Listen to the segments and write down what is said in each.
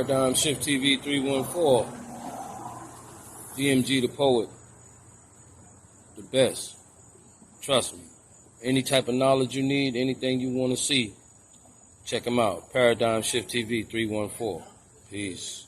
Paradigm Shift TV 314. DMG the poet. The best. Trust me. Any type of knowledge you need, anything you want to see, check him out. Paradigm Shift TV 314. Peace.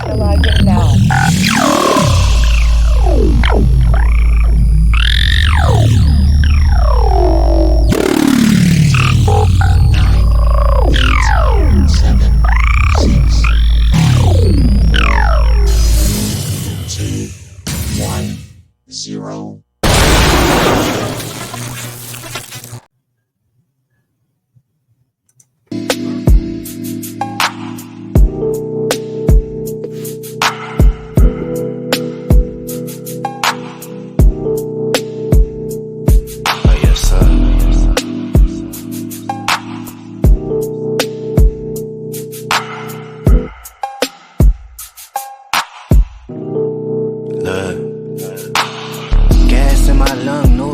Analyzing now.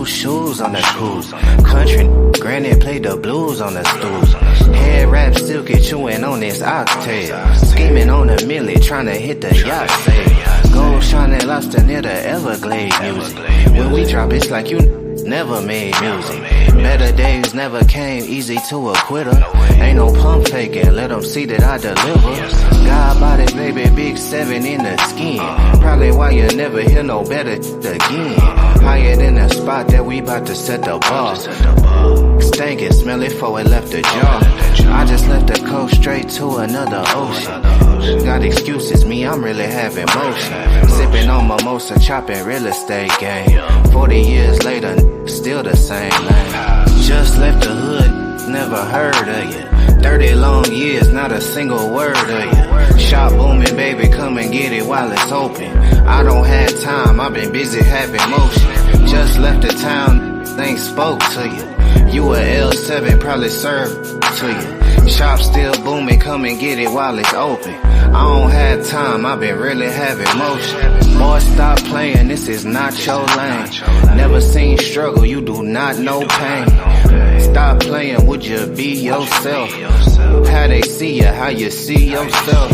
Shoes on the cruise. Country granny played the blues on the stool. Head wrap silky chewing on this oxtail. Scheming on a milli trying to hit the yacht sail. Gold shining lobster near the Everglades music. When we drop it's like you never made music. Better days never came easy to a quitter. Ain't no pump faking, let them see that I deliver. God body baby, big 7 in the skin. Probably why you never hear no better again. Higher than the spot that we about to set the bar. Stankin', smell it before it left the jar. I just left the coast straight to another ocean. Got excuses, me, I'm really having motion. Sipping on mimosa, chopping real estate game. 40 years later, still the same lane. Just left the hood, never heard of you. 30 long years, not a single word of you. Shop booming, baby, come and get it while it's open. I don't have time, I've been busy having motion. Just left the town, things spoke to you. You a L7, probably served to you. Shop still booming, come and get it while it's open. I don't have time, I've been really having motion. Boy, stop playing, this is not your lane. Never seen struggle, you do not know pain. Stop playing, would you be yourself? How they see you, how you see yourself.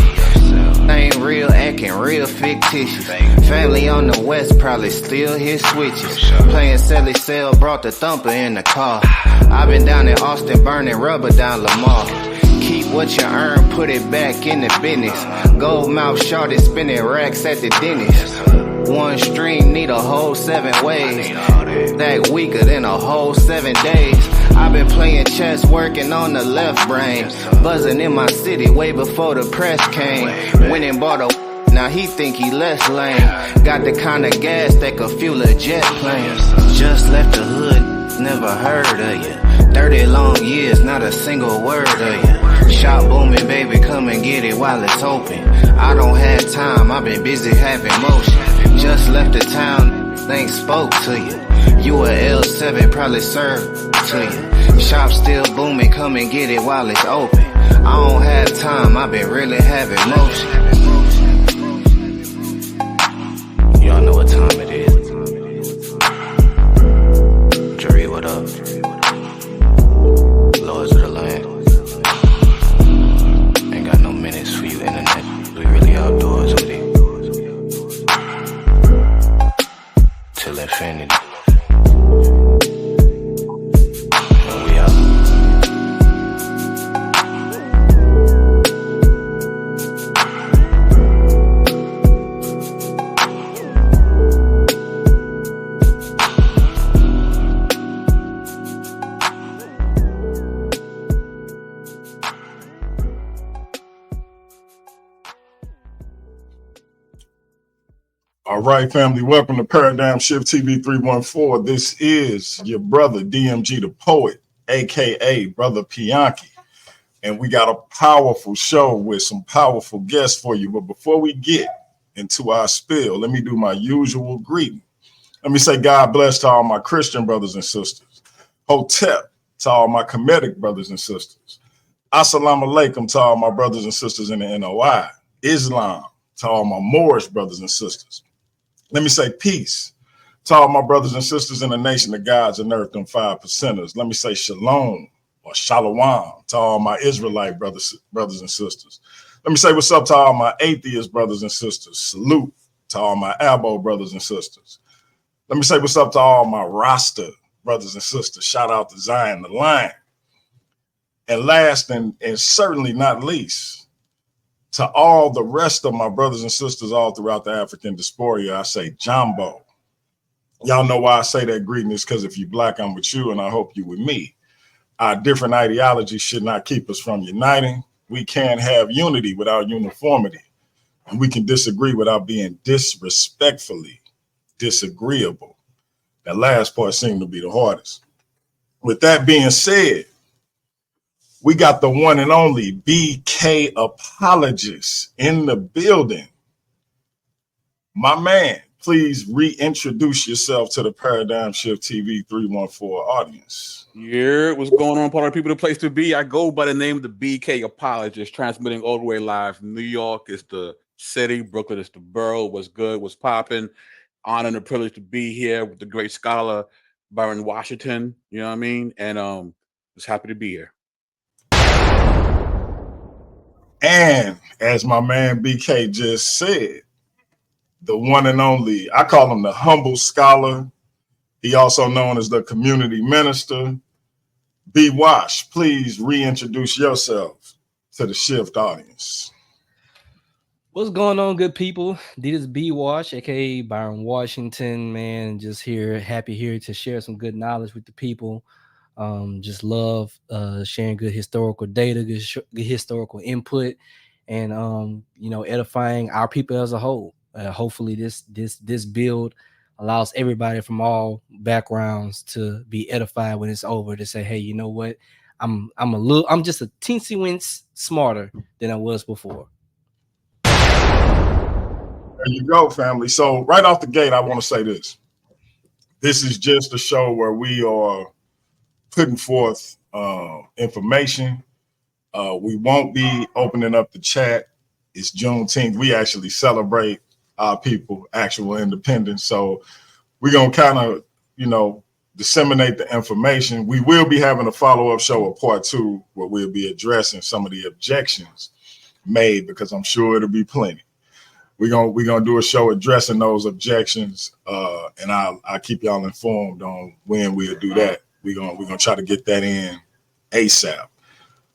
Ain't real, acting real fictitious. Family on the west probably still hit switches. Playing Sally Cell, brought the thumper in the car. I've been down in Austin burning rubber down Lamar. Keep what you earn, put it back in the business. Gold mouth shorty spinning racks at the dentist. One stream need a whole 7 ways. That weaker than a whole 7 days. I've been playing chess, working on the left brain. Buzzing in my city way before the press came. Went and bought a now he think he less lame. Got the kind of gas that could fuel a jet plane. Just left the hood, never heard of you. 30 long years, not a single word of you. Shop booming, baby, come and get it while it's open. I don't have time, I've been busy having motion. Just left the town, things spoke to you. You a L7, probably served to you. Shop still booming, come and get it while it's open. I don't have time, I've been really having motion. Y'all know what time it is. Jerry, what up? Lords of the land. Ain't got no minutes for you, internet. We really outdoors with it. Till infinity. And we out. All right, family, welcome to Paradigm Shift TV 314. This is your brother, DMG the poet, a.k.a. Brother Pianki. And we got a powerful show with some powerful guests for you. But before we get into our spill, let me do my usual greeting. Let me say God bless to all my Christian brothers and sisters. Hotep to all my Kemetic brothers and sisters. Assalamu alaikum to all my brothers and sisters in the NOI. Islam to all my Moorish brothers and sisters. Let me say peace to all my brothers and sisters in the nation of gods and earth, them 5%ers. Let me say shalom or shalom to all my Israelite brothers and sisters. Let me say what's up to all my atheist brothers and sisters. Salute to all my Abo brothers and sisters. Let me say what's up to all my Rasta brothers and sisters. Shout out to Zion the Lion. And last and certainly not least, to all the rest of my brothers and sisters all throughout the African diaspora, I say Jumbo. Y'all know why I say that greeting is because if you black, I'm with you, and I hope you with me. Our different ideologies should not keep us from uniting. We can't have unity without uniformity. And we can disagree without being disrespectfully disagreeable. That last part seemed to be the hardest. With that being said, we got the one and only BK Apologist in the building. My man, please reintroduce yourself to the Paradigm Shift TV 314 audience. Yeah, what's going on, part of the people, the place to be? I go by the name of the BK Apologist, transmitting all the way live. New York is the city, Brooklyn is the borough. What's good, what's popping? Honor and a privilege to be here with the great scholar Byron Washington. You know what I mean? And just happy to be here. And as my man BK just said, the one and only, I call him the humble scholar. He also known as the community minister. B Wash, please reintroduce yourself to the Shift audience. What's going on, good people? This is B Wash, aka Byron Washington, man. Just happy here to share some good knowledge with the people. Just love sharing good historical data, good historical input, and edifying our people as a whole. Hopefully, this build allows everybody from all backgrounds to be edified when it's over. To say, hey, you know what? I'm just a teensy wince smarter than I was before. There you go, family. So right off the gate, I want to say this. This is just a show where we are putting forth information. We won't be opening up the chat. It's Juneteenth. We actually celebrate our people, actual independence. So we're going to kind of, disseminate the information. We will be having a follow-up show, a part 2, where we'll be addressing some of the objections made, because I'm sure it'll be plenty. We're gonna do a show addressing those objections, and I'll keep y'all informed on when we'll do that. We're gonna try to get that in ASAP.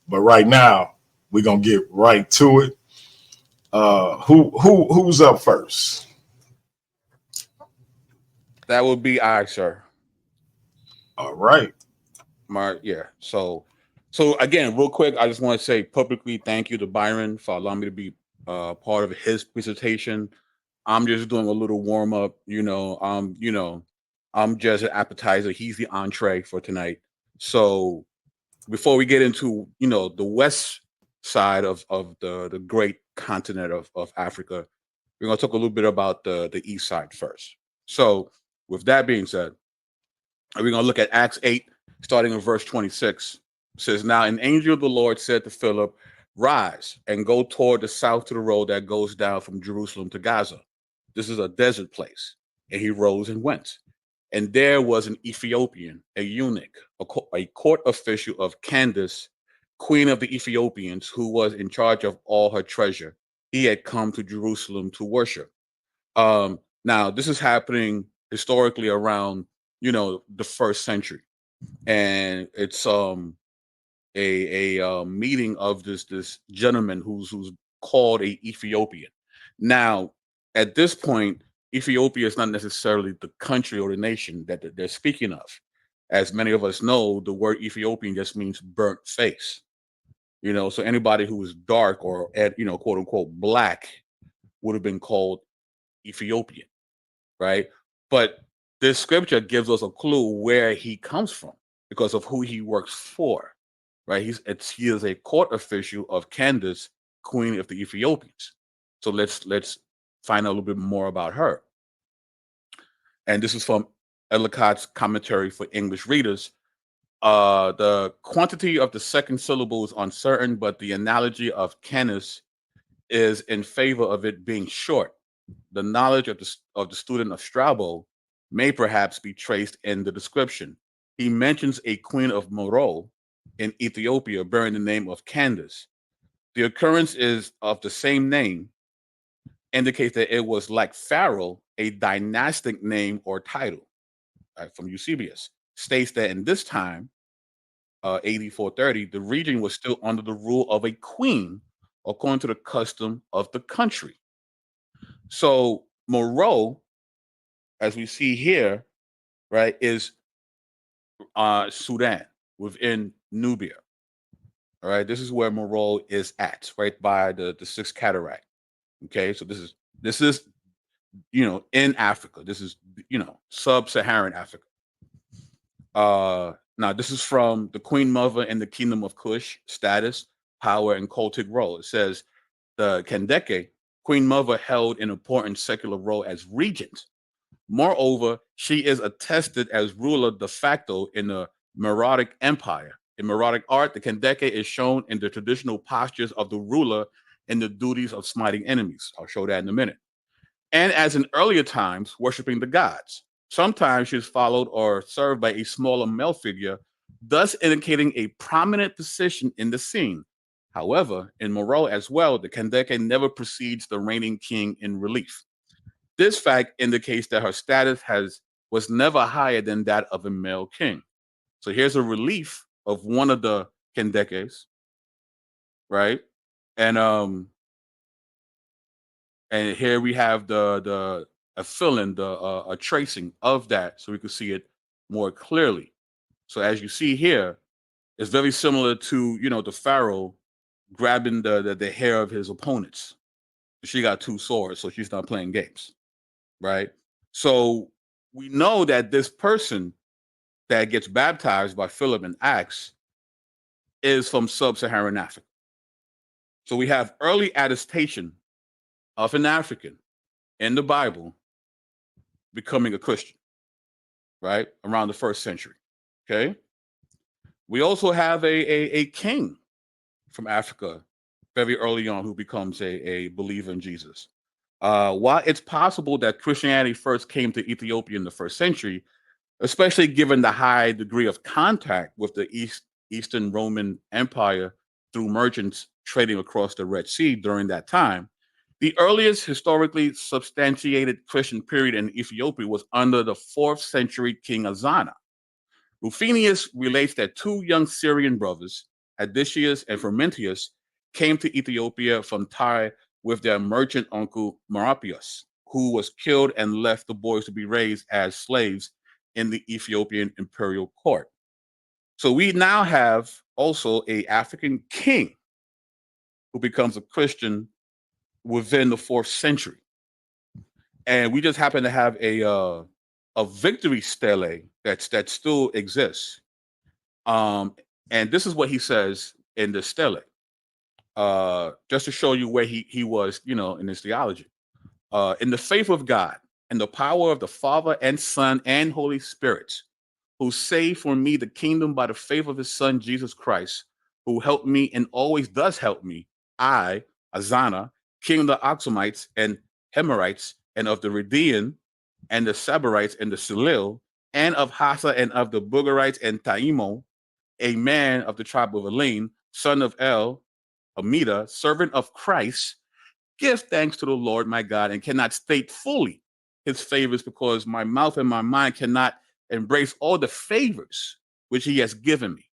But right now, we're gonna get right to it. Who's up first? That would be I, sir. All right. So again, real quick, I just want to say publicly thank you to Byron for allowing me to be part of his presentation. I'm just doing a little warm up. I'm just an appetizer. He's the entree for tonight. So before we get into the west side of the great continent of Africa, we're gonna talk a little bit about the east side first. So with that being said, we're gonna look at Acts 8, starting in verse 26. It says, "Now an angel of the Lord said to Philip, 'Rise and go toward the south to the road that goes down from Jerusalem to Gaza. This is a desert place.' And he rose and went. And there was an Ethiopian, a eunuch, a court official of Candace, queen of the Ethiopians, who was in charge of all her treasure. He had come to Jerusalem to worship." Now, this is happening historically around, the 1st century. And it's a meeting of this gentleman who's called a Ethiopian. Now, at this point, Ethiopia is not necessarily the country or the nation that they're speaking of. As many of us know, the word Ethiopian just means burnt face. So anybody who is dark or quote unquote black would have been called Ethiopian, right? But this scripture gives us a clue where he comes from because of who he works for, right? He is a court official of Candace, queen of the Ethiopians. So let's find out a little bit more about her. and this is from Ellicott's commentary for English readers. The quantity of the second syllable is uncertain, but the analogy of canis is in favor of it being short. The knowledge of the student of Strabo may perhaps be traced in the description. He mentions a queen of Moro in Ethiopia bearing the name of Candace. The occurrence is of the same name, indicates that it was like Pharaoh, a dynastic name or title. Right, from Eusebius states that in this time, AD 430, the region was still under the rule of a queen, according to the custom of the country. So Moro, as we see here, right, is Sudan within Nubia. All right, this is where Moro is at, right by the Sixth Cataract. Okay, so this is in Africa. This is sub-Saharan Africa. Now this is from the Queen Mother and the Kingdom of Kush, status, power, and cultic role. It says the Kendeke, Queen Mother, held an important secular role as regent. Moreover, she is attested as ruler de facto in the Meroitic Empire. In Meroitic art, the Kendeke is shown in the traditional postures of the ruler and the duties of smiting enemies. I'll show that in a minute. And as in earlier times, worshiping the gods. Sometimes she is followed or served by a smaller male figure, thus indicating a prominent position in the scene. However, in Moro as well, the Kendeke never precedes the reigning king in relief. This fact indicates that her status was never higher than that of a male king. So here's a relief of one of the Kendekes, right? And here we have a filling, a tracing of that, so we can see it more clearly. So as you see here, it's very similar to the pharaoh grabbing the hair of his opponents. She got two swords, so she's not playing games, right? So we know that this person that gets baptized by Philip in Acts is from sub-Saharan Africa. So we have early attestation of an African in the Bible becoming a Christian, right? Around the 1st century. Okay. We also have a king from Africa very early on who becomes a believer in Jesus. While it's possible that Christianity first came to Ethiopia in the 1st century, especially given the high degree of contact with the Eastern Roman Empire through merchants trading across the Red Sea during that time, the earliest historically substantiated Christian period in Ethiopia was under the 4th century King Azana. Rufinus relates that two young Syrian brothers, Adicius and Frumentius, came to Ethiopia from Tyre with their merchant uncle Merapius, who was killed and left the boys to be raised as slaves in the Ethiopian imperial court. So we now have also a African king who becomes a Christian within the 4th century. And we just happen to have a victory stele that still exists. And this is what he says in the stele, just to show you where he was, in his theology. In the faith of God and the power of the Father and Son and Holy Spirit, who saved for me the kingdom by the faith of his Son, Jesus Christ, who helped me and always does help me, I, Azana, king of the Oxumites and Hemorites, and of the Redean, and the Sabarites, and the Salil, and of Hassa, and of the Bugarites, and Taimo, a man of the tribe of Eline, son of El, Amida, servant of Christ, give thanks to the Lord my God, and cannot state fully his favors, because my mouth and my mind cannot embrace all the favors which he has given me.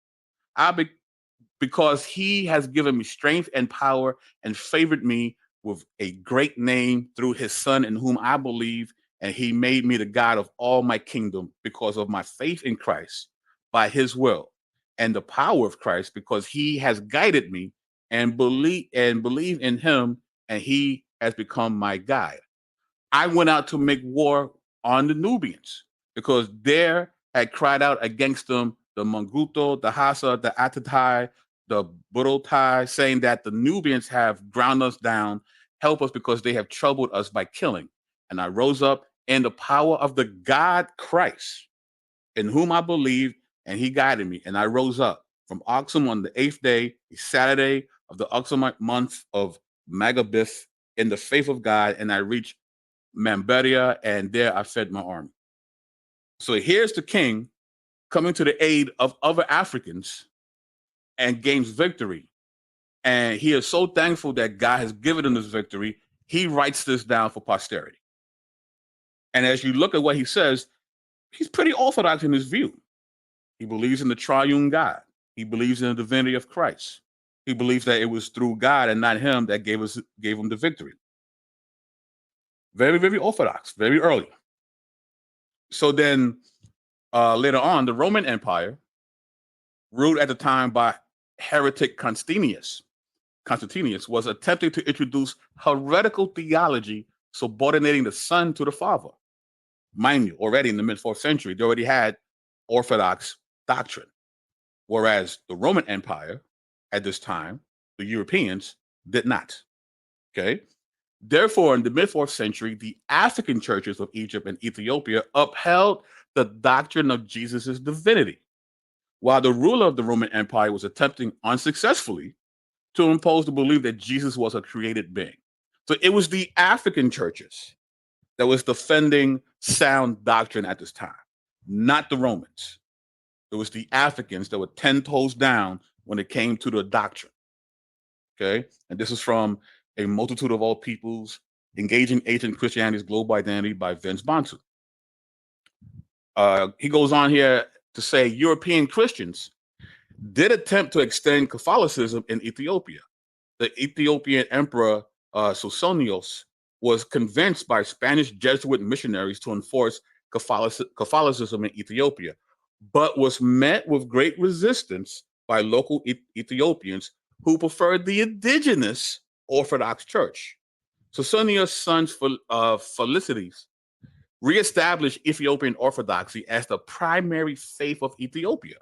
Because he has given me strength and power and favored me with a great name through his Son, in whom I believe, and he made me the God of all my kingdom because of my faith in Christ by his will, and the power of Christ, because he has guided me and believe in him, and he has become my guide. I went out to make war on the Nubians because there had cried out against them the Manguto, the Hassa, the Atatai, the Burotai, saying that the Nubians have ground us down, help us because they have troubled us by killing. And I rose up in the power of the God Christ, in whom I believed, and he guided me. And I rose up from Oxum on the 8th day, a Saturday of the Oxumite month of Magabith, in the faith of God, and I reached Mamberia, and there I fed my army. So here's the king coming to the aid of other Africans and gains victory. And he is so thankful that God has given him this victory. He writes this down for posterity. And as you look at what he says, he's pretty orthodox in his view. He believes in the triune God. He believes in the divinity of Christ. He believes that it was through God and not him that gave him the victory. Very, very orthodox, very early. So then later on, the Roman Empire, ruled at the time by heretic Constantinius, was attempting to introduce heretical theology subordinating the Son to the Father. Mind you, already in the mid-4th century, they already had Orthodox doctrine, whereas the Roman Empire at this time, the Europeans, did not. Okay? Therefore, in the mid-4th century, the African churches of Egypt and Ethiopia upheld the doctrine of Jesus' divinity, while the ruler of the Roman Empire was attempting unsuccessfully to impose the belief that Jesus was a created being. So it was the African churches that was defending sound doctrine at this time, not the Romans. It was the Africans that were 10 toes down when it came to the doctrine. Okay? And this is from A Multitude of All Peoples, Engaging Ancient Christianity's Global Identity by Vince Bantu. He goes on here to say European Christians did attempt to extend Catholicism in Ethiopia. The Ethiopian Emperor Sosonios was convinced by Spanish Jesuit missionaries to enforce Catholicism in Ethiopia, but was met with great resistance by local Ethiopians who preferred the indigenous Orthodox Church. Sosonios' son Felicitas reestablished Ethiopian Orthodoxy as the primary faith of Ethiopia.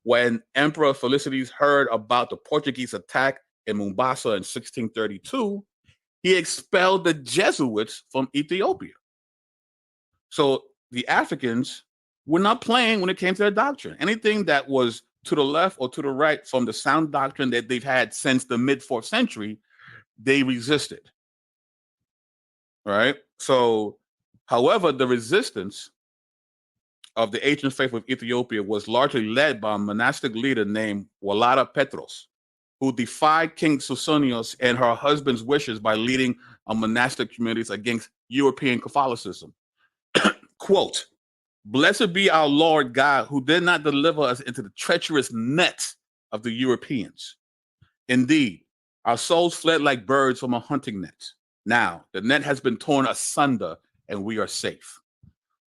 When Emperor Felicitas heard about the Portuguese attack in Mombasa in 1632, he expelled the Jesuits from Ethiopia. So the Africans were not playing when it came to their doctrine. Anything that was to the left or to the right from the sound doctrine that they've had since the mid-4th century, they resisted. Right? So, however, the resistance of the ancient faith of Ethiopia was largely led by a monastic leader named Walada Petros, who defied King Sosonios and her husband's wishes by leading monastic communities against European Catholicism. Quote, "Blessed be our Lord God, who did not deliver us into the treacherous net of the Europeans. Indeed, our souls fled like birds from a hunting net. Now, the net has been torn asunder and we are safe."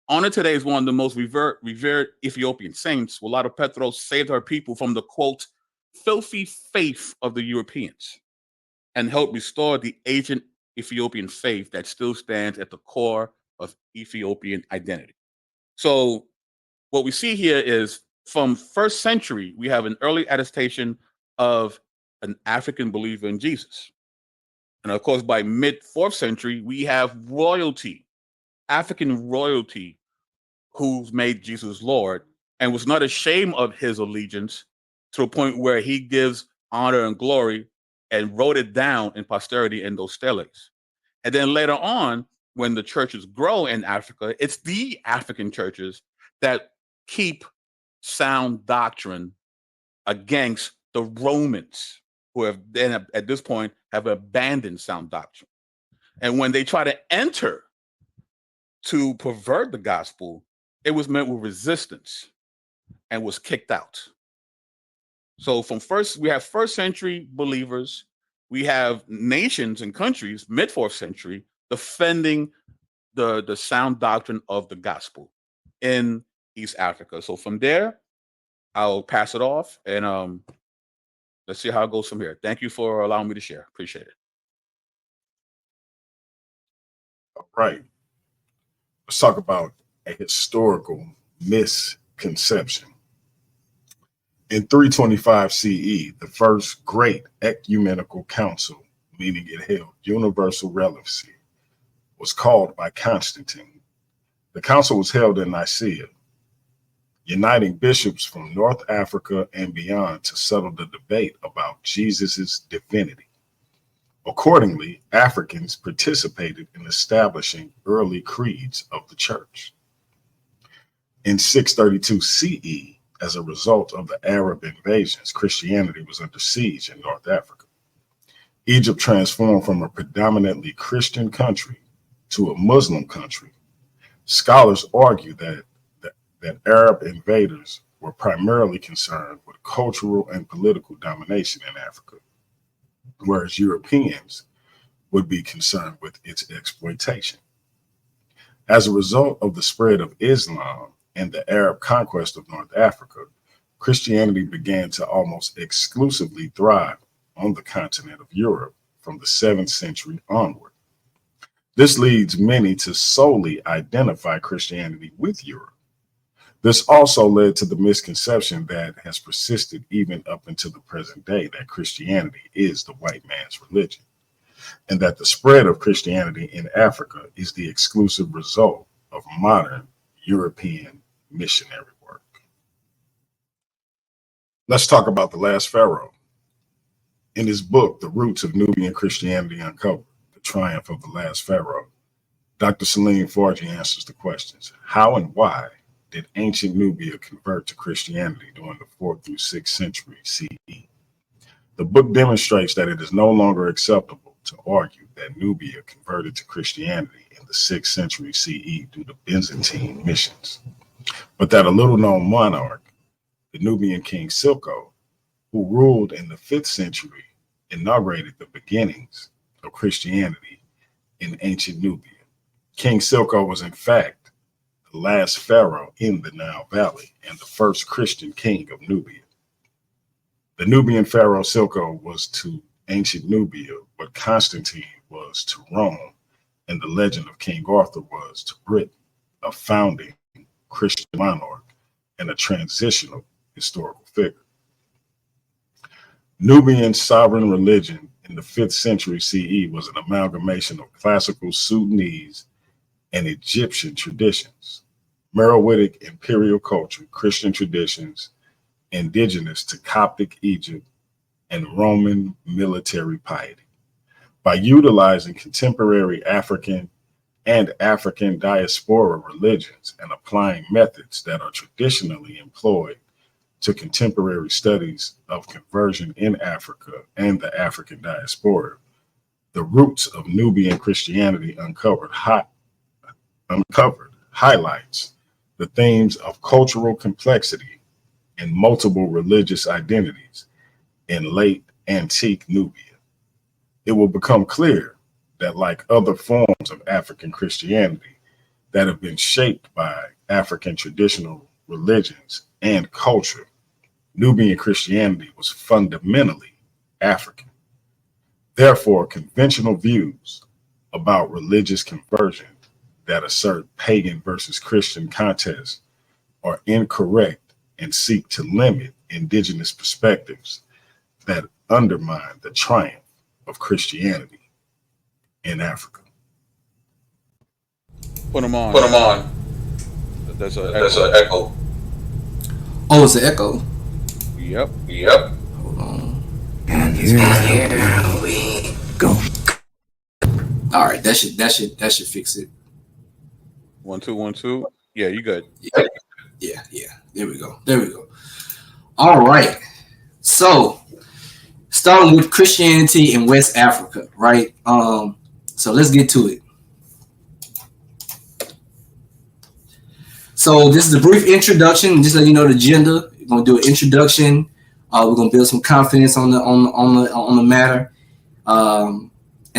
Honor today is one of the most revered Ethiopian saints. Walada Petros saved her people from the, quote, filthy faith of the Europeans and helped restore the ancient Ethiopian faith that still stands at the core of Ethiopian identity. So what we see here is from 1st century, we have an early attestation of an African believer in Jesus. And of course, by mid-4th century, we have royalty, African royalty, who's made Jesus Lord and was not ashamed of his allegiance to a point where he gives honor and glory and wrote it down in posterity in those steles. And then later on, when the churches grow in Africa, it's the African churches that keep sound doctrine against the Romans, who have then at this point have abandoned sound doctrine. And when they try to enter to pervert the gospel, it was met with resistance and was kicked out. So we have 1st century believers, we have nations and countries, mid-4th century, defending the sound doctrine of the gospel in East Africa. So from there, I'll pass it off and let's see how it goes from here. Thank you for allowing me to share. Appreciate it. All right. Let's talk about a historical misconception. In 325 CE, the first great ecumenical council, meaning it held universal relevancy, was called by Constantine. The council was held in Nicaea, uniting bishops from North Africa and beyond to settle the debate about Jesus' divinity. Accordingly, Africans participated in establishing early creeds of the church. In 632 CE, as a result of the Arab invasions, Christianity was under siege in North Africa. Egypt transformed from a predominantly Christian country to a Muslim country. Scholars argue that Arab invaders were primarily concerned with cultural and political domination in Africa, whereas Europeans would be concerned with its exploitation. As a result of the spread of Islam and the Arab conquest of North Africa, Christianity began to almost exclusively thrive on the continent of Europe from the 7th century onward. This leads many to solely identify Christianity with Europe. This also led to the misconception that has persisted even up until the present day that Christianity is the white man's religion, and that the spread of Christianity in Africa is the exclusive result of modern European missionary work. Let's talk about the last pharaoh. In his book, The Roots of Nubian Christianity Uncovered, The Triumph of the Last Pharaoh, Dr. Salim Farji answers the questions: how and why did ancient Nubia convert to Christianity during the 4th through 6th century CE? The book demonstrates that it is no longer acceptable to argue that Nubia converted to Christianity in the 6th century CE due to Byzantine missions, but that a little-known monarch, the Nubian king Silko, who ruled in the 5th century, inaugurated the beginnings of Christianity in ancient Nubia. King Silko was in fact the last pharaoh in the Nile Valley and the first Christian king of Nubia. The Nubian pharaoh Silko was to ancient Nubia what Constantine was to Rome, and the legend of King Arthur was to Britain, a founding Christian monarch and a transitional historical figure. Nubian sovereign religion in the 5th century CE was an amalgamation of classical Sudanese and Egyptian traditions, Meroitic imperial culture, Christian traditions, indigenous to Coptic Egypt, and Roman military piety. By utilizing contemporary African and African diaspora religions and applying methods that are traditionally employed to contemporary studies of conversion in Africa and the African diaspora, the roots of Nubian Christianity uncovered highlights the themes of cultural complexity and multiple religious identities in late antique Nubia. It will become clear that, like other forms of African Christianity that have been shaped by African traditional religions and culture, Nubian Christianity was fundamentally African. Therefore, conventional views about religious conversion that assert pagan versus Christian contests are incorrect and seek to limit indigenous perspectives that undermine the triumph of Christianity in Africa. Put them on. Put them on. There's an echo. Oh, it's an echo. Yep. Hold on. And here we go. All right, that should fix it. 1 2 1 2. Yeah, you good. Yeah. There we go. All right. So, starting with Christianity in West Africa, right? So let's get to it. So this is a brief introduction, just let you know the agenda. We're gonna do an introduction. We're gonna build some confidence on the matter, and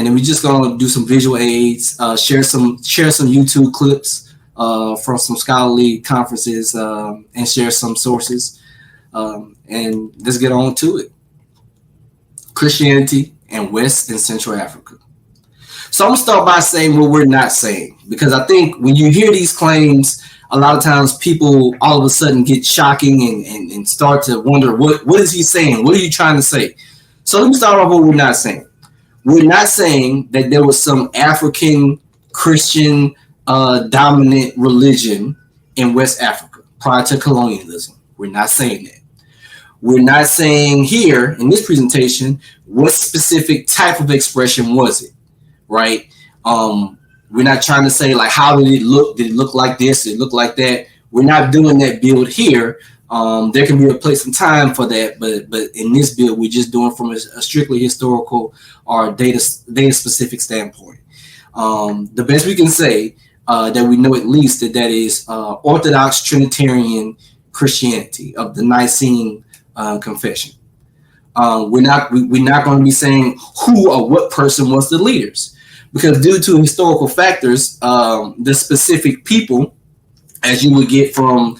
then we're just gonna do some visual aids, share some YouTube clips from some scholarly conferences, and share some sources. And let's get on to it. Christianity in West and Central Africa. So I'm gonna start by saying what we're not saying, because I think when you hear these claims, a lot of times people all of a sudden get shocking and start to wonder, what is he saying? What are you trying to say? So let me start off with what we're not saying. We're not saying that there was some African Christian dominant religion in West Africa prior to colonialism. We're not saying that. We're not saying here in this presentation what specific type of expression was it, right? We're not trying to say like how did it look? Did it look like this? Did it look like that? We're not doing that build here. There can be a place and time for that, but in this build, we're just doing from a strictly historical or data specific standpoint. The best we can say that we know at least that is Orthodox Trinitarian Christianity of the Nicene Confession. We're not going to be saying who or what person was the leaders, because due to historical factors, the specific people, as you would get from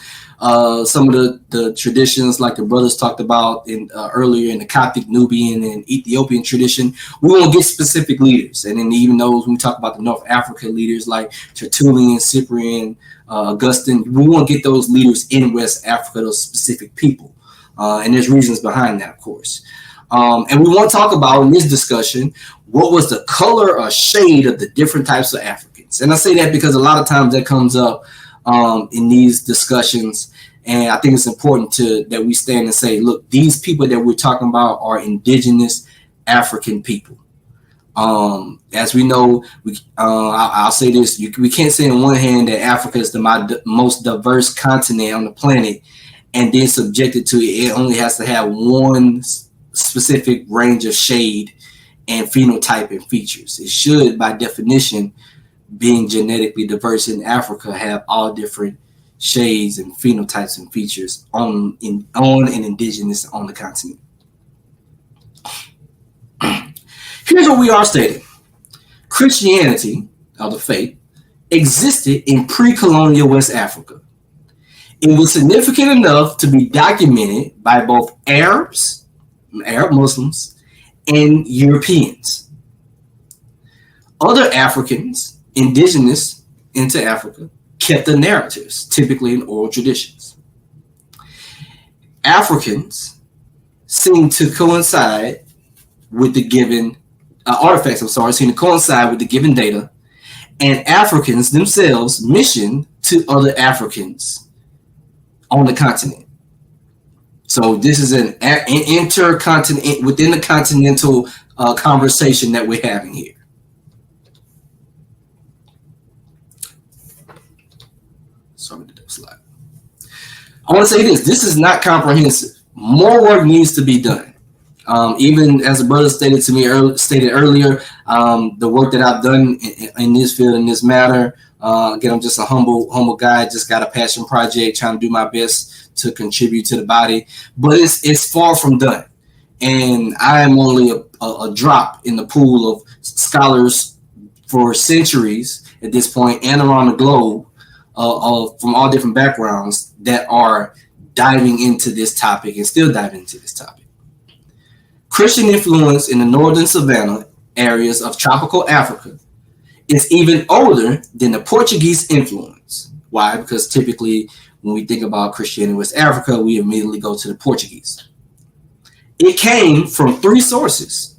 some of the traditions like the brothers talked about in earlier in the Coptic, Nubian, and Ethiopian tradition, we won't get specific leaders. And then even those when we talk about the North African leaders like Tertullian, Cyprian, Augustine, we won't get those leaders in West Africa, those specific people. And there's reasons behind that, of course. And we want to talk about in this discussion what was the color or shade of the different types of Africans. And I say that because a lot of times that comes up in these discussions, and I think it's important that we stand and say, look, these people that we're talking about are indigenous African people. As we know, I'll say this: we can't say on one hand that Africa is the most diverse continent on the planet, and then subjected to it only has to have one specific range of shade and phenotype and features. It should, by definition, being genetically diverse in Africa, have all different shades and phenotypes and features on and indigenous on the continent. Here's what we are stating. Christianity, or the faith, existed in pre-colonial West Africa. It was significant enough to be documented by both Arab Muslims, and Europeans. Other Africans, indigenous into Africa, kept the narratives, typically in oral traditions. Africans seem to coincide with the given seem to coincide with the given data, and Africans themselves mission to other Africans on the continent. So this is an intercontinental, within the continental conversation that we're having here. Sorry to that slide. I want to say this is not comprehensive. More work needs to be done. Even as the brother stated earlier, the work that I've done in this field, in this matter, again, I'm just a humble guy, just got a passion project, trying to do my best to contribute to the body, but it's far from done. And I am only a drop in the pool of scholars for centuries at this point and around the globe from all different backgrounds that are diving into this topic and still diving into this topic. Christian influence in the northern savanna areas of tropical Africa is even older than the Portuguese influence. Why? Because typically when we think about Christianity in West Africa, we immediately go to the Portuguese. It came from three sources: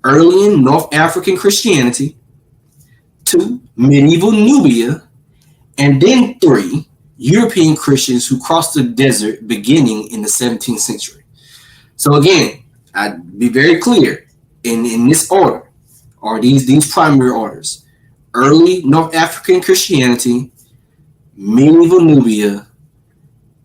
early in North African Christianity, 2, medieval Nubia, and then 3, European Christians who crossed the desert beginning in the 17th century. So again, I'd be very clear in this order, or these primary orders: early North African Christianity, medieval Nubia,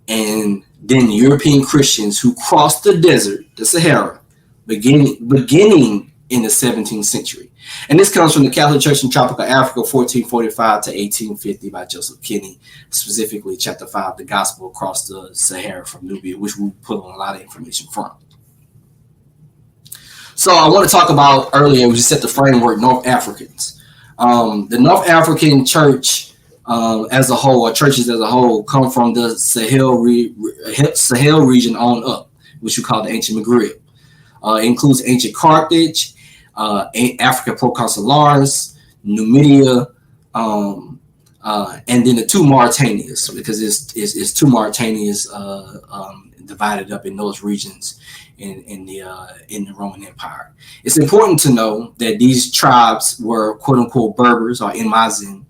and then European Christians who crossed the desert, the Sahara, beginning in the 17th century. And this comes from the Catholic Church in Tropical Africa, 1445 to 1850 by Joseph Kinney, specifically chapter 5, the Gospel Across the Sahara from Nubia, which we put on a lot of information from. So I want to talk about earlier, we just set the framework, North Africans. The North African church as a whole, or churches as a whole, come from the Sahel region on up, which we call the ancient Maghreb. It includes ancient Carthage, Africa Proconsulars, Numidia, and then the two Mauritanias, because it's two Mauritanias divided up in those regions in the Roman Empire. It's important to know that these tribes were quote unquote Berbers or Imazin,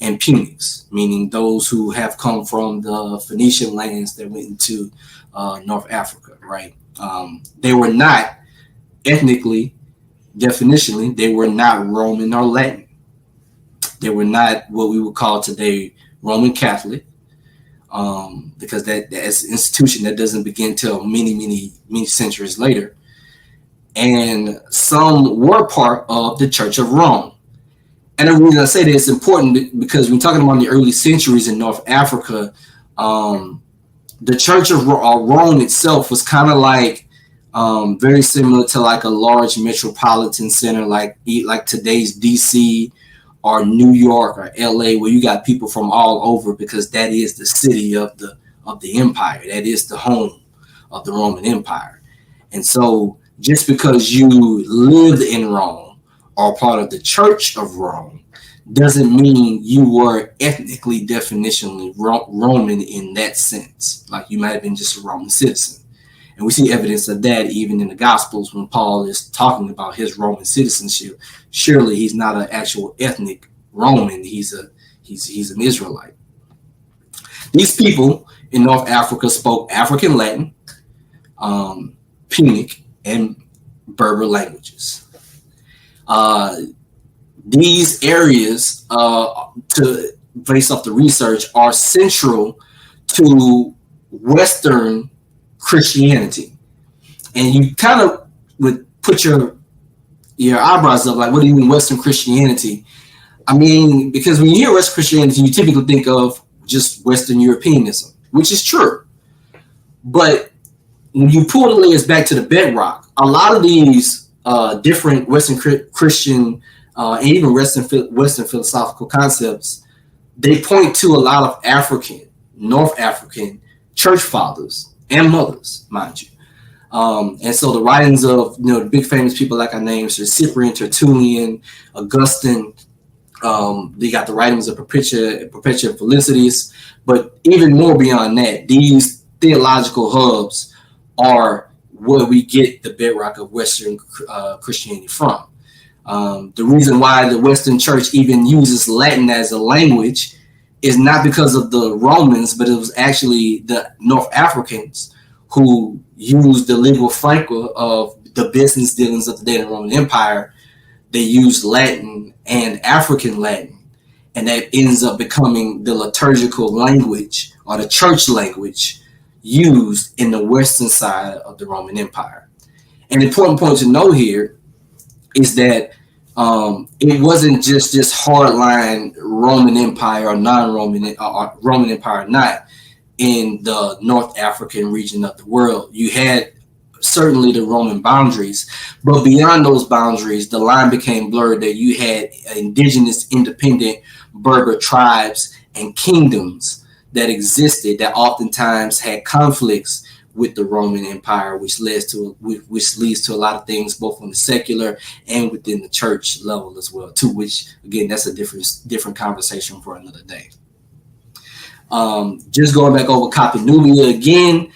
and Punics, meaning those who have come from the Phoenician lands that went into North Africa, right? They were not ethnically, definitionally, they were not Roman or Latin. They were not what we would call today Roman Catholic, because that's an institution that doesn't begin till many centuries later. And some were part of the Church of Rome. And the reason I say that it's important because when talking about the early centuries in North Africa, the Church of Rome itself was kind of like very similar to like a large metropolitan center, like today's DC or New York or LA, where you got people from all over, because that is the city of the empire. That is the home of the Roman Empire. And so just because you lived in Rome or part of the Church of Rome doesn't mean you were ethnically, definitionally Roman in that sense. Like you might have been just a Roman citizen. And we see evidence of that even in the Gospels when Paul is talking about his Roman citizenship. Surely he's not an actual ethnic Roman. He's an Israelite. These people in North Africa spoke African Latin, Punic, and Berber languages. These areas, based off the research, are central to Western Christianity. And you kind of would put your eyebrows up, like, what do you mean Western Christianity? I mean, because when you hear Western Christianity, you typically think of just Western Europeanism, which is true. But when you pull the layers back to the bedrock, a lot of these different Western Christian and even Western philosophical concepts, they point to a lot of North African church fathers and mothers, mind you. And so the writings of the big famous people like I named, so Cyprian, Tertullian, Augustine, they got the writings of Perpetua and Felicitas, but even more beyond that, these theological hubs are where we get the bedrock of Western Christianity from. The reason why the Western Church even uses Latin as a language is not because of the Romans, but it was actually the North Africans who used the lingua franca of the business dealings of the day of the Roman Empire. They used Latin and African Latin, and that ends up becoming the liturgical language or the church language used in the western side of the Roman Empire. An important point to know here is that it wasn't just this hardline Roman Empire or non-Roman or Roman Empire not in the North African region of the world. You had certainly the Roman boundaries, but beyond those boundaries, the line became blurred that you had indigenous, independent Berber tribes and kingdoms that existed that oftentimes had conflicts with the Roman Empire, which leads to a lot of things both on the secular and within the church level as well, too, which again, that's a different conversation for another day. Just going back over Copy Nubia again,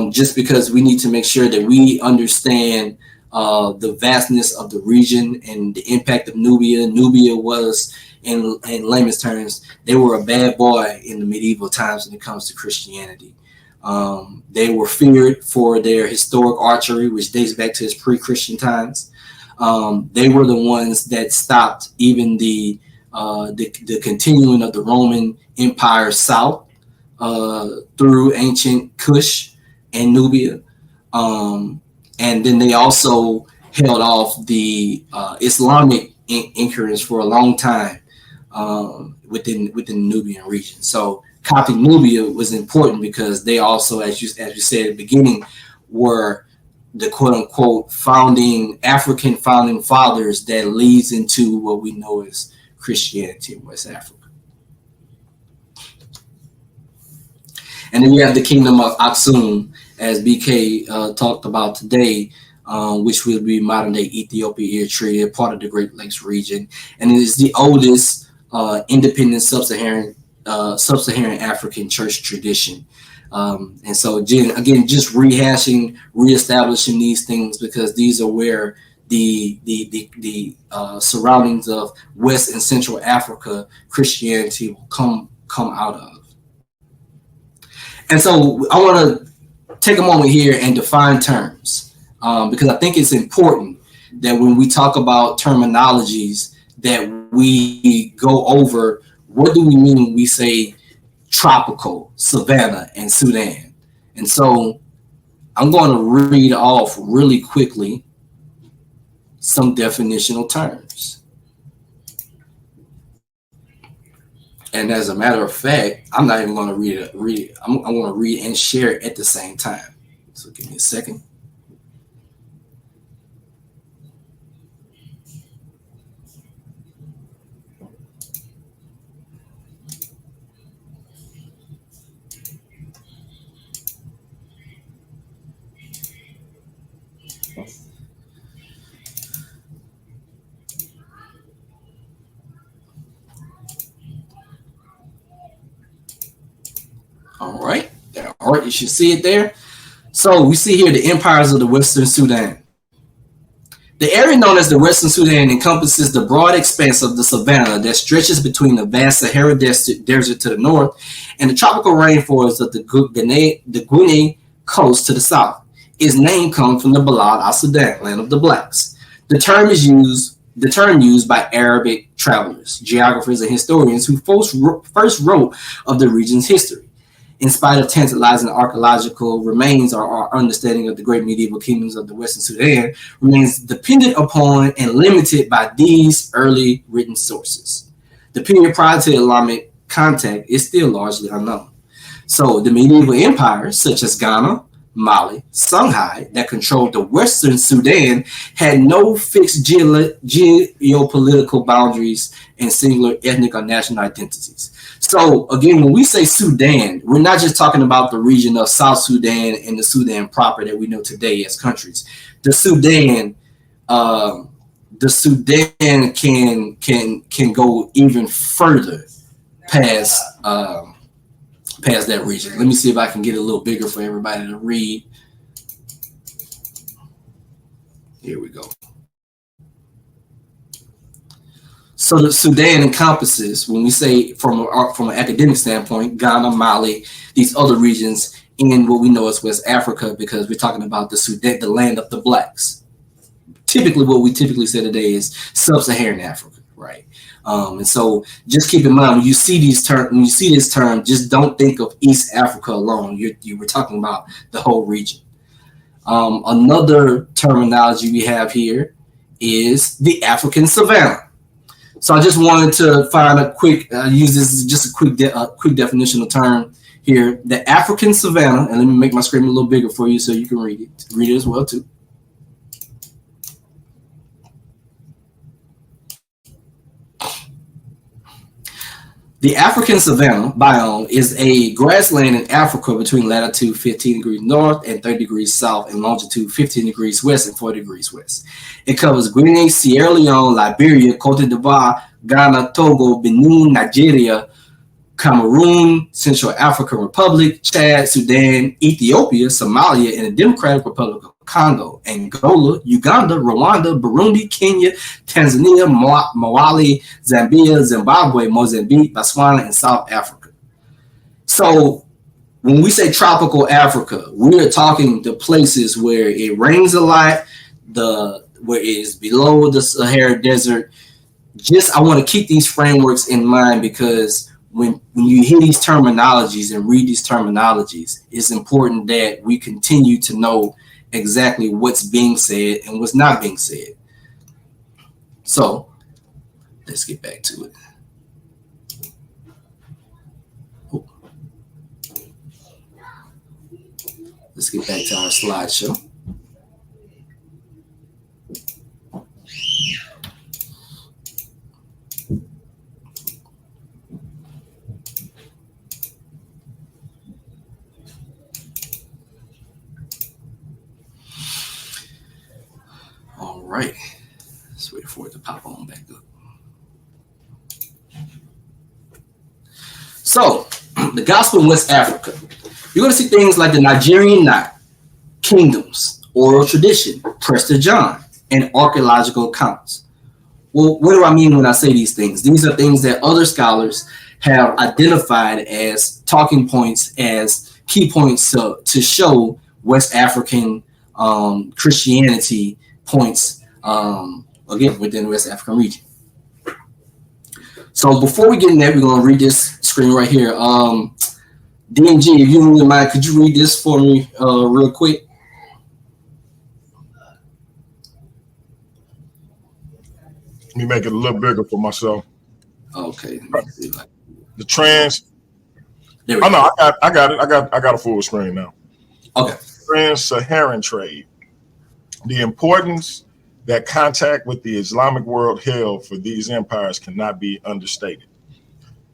just because we need to make sure that we understand the vastness of the region and the impact of Nubia. Nubia was, in layman's terms, they were a bad boy in the medieval times when it comes to Christianity. They were feared for their historic archery, which dates back to its pre-Christian times. They were the ones that stopped even the continuing of the Roman Empire south through ancient Kush and Nubia. And then they also held off the Islamic incursions for a long time within the Nubian region. So Coptic Nubia was important because they also, as you said at the beginning, were the quote unquote African founding fathers that leads into what we know as Christianity in West Africa. And then we have the kingdom of Aksum, as BK talked about today, which will be modern day Ethiopia, Eritrea, part of the Great Lakes region. And it is the oldest independent sub-Saharan African church tradition. And so again, just reestablishing these things, because these are where the surroundings of West and Central Africa Christianity will come out of. And so I want to take a moment here and define terms, because I think it's important that when we talk about terminologies that we go over what do we mean when we say tropical, savanna, and Sudan. And so I'm going to read off really quickly some definitional terms. And as a matter of fact, I'm not even going to read it. I'm going to read and share it at the same time. So give me a second. All right. All right. You should see it there. So we see here the empires of the Western Sudan. The area known as the Western Sudan encompasses the broad expanse of the savanna that stretches between the vast Sahara Desert to the north and the tropical rainforest of the Guinea coast to the south. Its name comes from the Balad al-Sudan, land of the blacks. The term used by Arabic travelers, geographers, and historians who first wrote of the region's history. In spite of tantalizing archaeological remains, our understanding of the great medieval kingdoms of the Western Sudan remains dependent upon and limited by these early written sources. The period prior to Islamic contact is still largely unknown. So the medieval empires, such as Ghana, Mali, Songhai, that controlled the Western Sudan, had no fixed geopolitical boundaries and singular ethnic or national identities. So again, when we say Sudan, we're not just talking about the region of South Sudan and the Sudan proper that we know today as countries. The Sudan can go even further past that region. Let me see if I can get it a little bigger for everybody to read. Here we go. So the Sudan encompasses, when we say from an academic standpoint, Ghana, Mali, these other regions in what we know as West Africa, because we're talking about the Sudan, the land of the blacks. Typically, what we typically say today is sub-Saharan Africa, right? And so just keep in mind when you see this term, just don't think of East Africa alone. You were talking about the whole region. Another terminology we have here is the African savanna. So I just wanted to find a quick, use this as just a quick definitional term here. The African savanna, and let me make my screen a little bigger for you so you can read it as well too. The African savanna biome is a grassland in Africa between latitude 15 degrees north and 30 degrees south and longitude 15 degrees west and 40 degrees west. It covers Guinea, Sierra Leone, Liberia, Cote d'Ivoire, Ghana, Togo, Benin, Nigeria, Cameroon, Central African Republic, Chad, Sudan, Ethiopia, Somalia, and the Democratic Republic of Congo, Angola, Uganda, Rwanda, Burundi, Kenya, Tanzania, Malawi, Zambia, Zimbabwe, Mozambique, Botswana, and South Africa. So when we say tropical Africa, we're talking the places where it rains a lot, where it is below the Sahara Desert. I want to keep these frameworks in mind because when you hear these terminologies and read these terminologies, it's important that we continue to know exactly what's being said and what's not being said. So let's get back to it. Let's get back to our slideshow. All right, let's wait for it to pop on back up. So, the gospel in West Africa. You're going to see things like the Nigerian knot, kingdoms, oral tradition, Prester John, and archaeological accounts. Well, what do I mean when I say these things? These are things that other scholars have identified as talking points, as key points to show West African Christianity points, again, within the West African region. So before we get in there, we're going to read this screen right here. DMG, if you wouldn't mind, could you read this for me real quick? Let me make it a little bigger for myself. Okay. The trans. There we Oh go. no, I got it. I got a full screen now. Okay. Trans-Saharan trade. The importance that contact with the Islamic world held for these empires cannot be understated.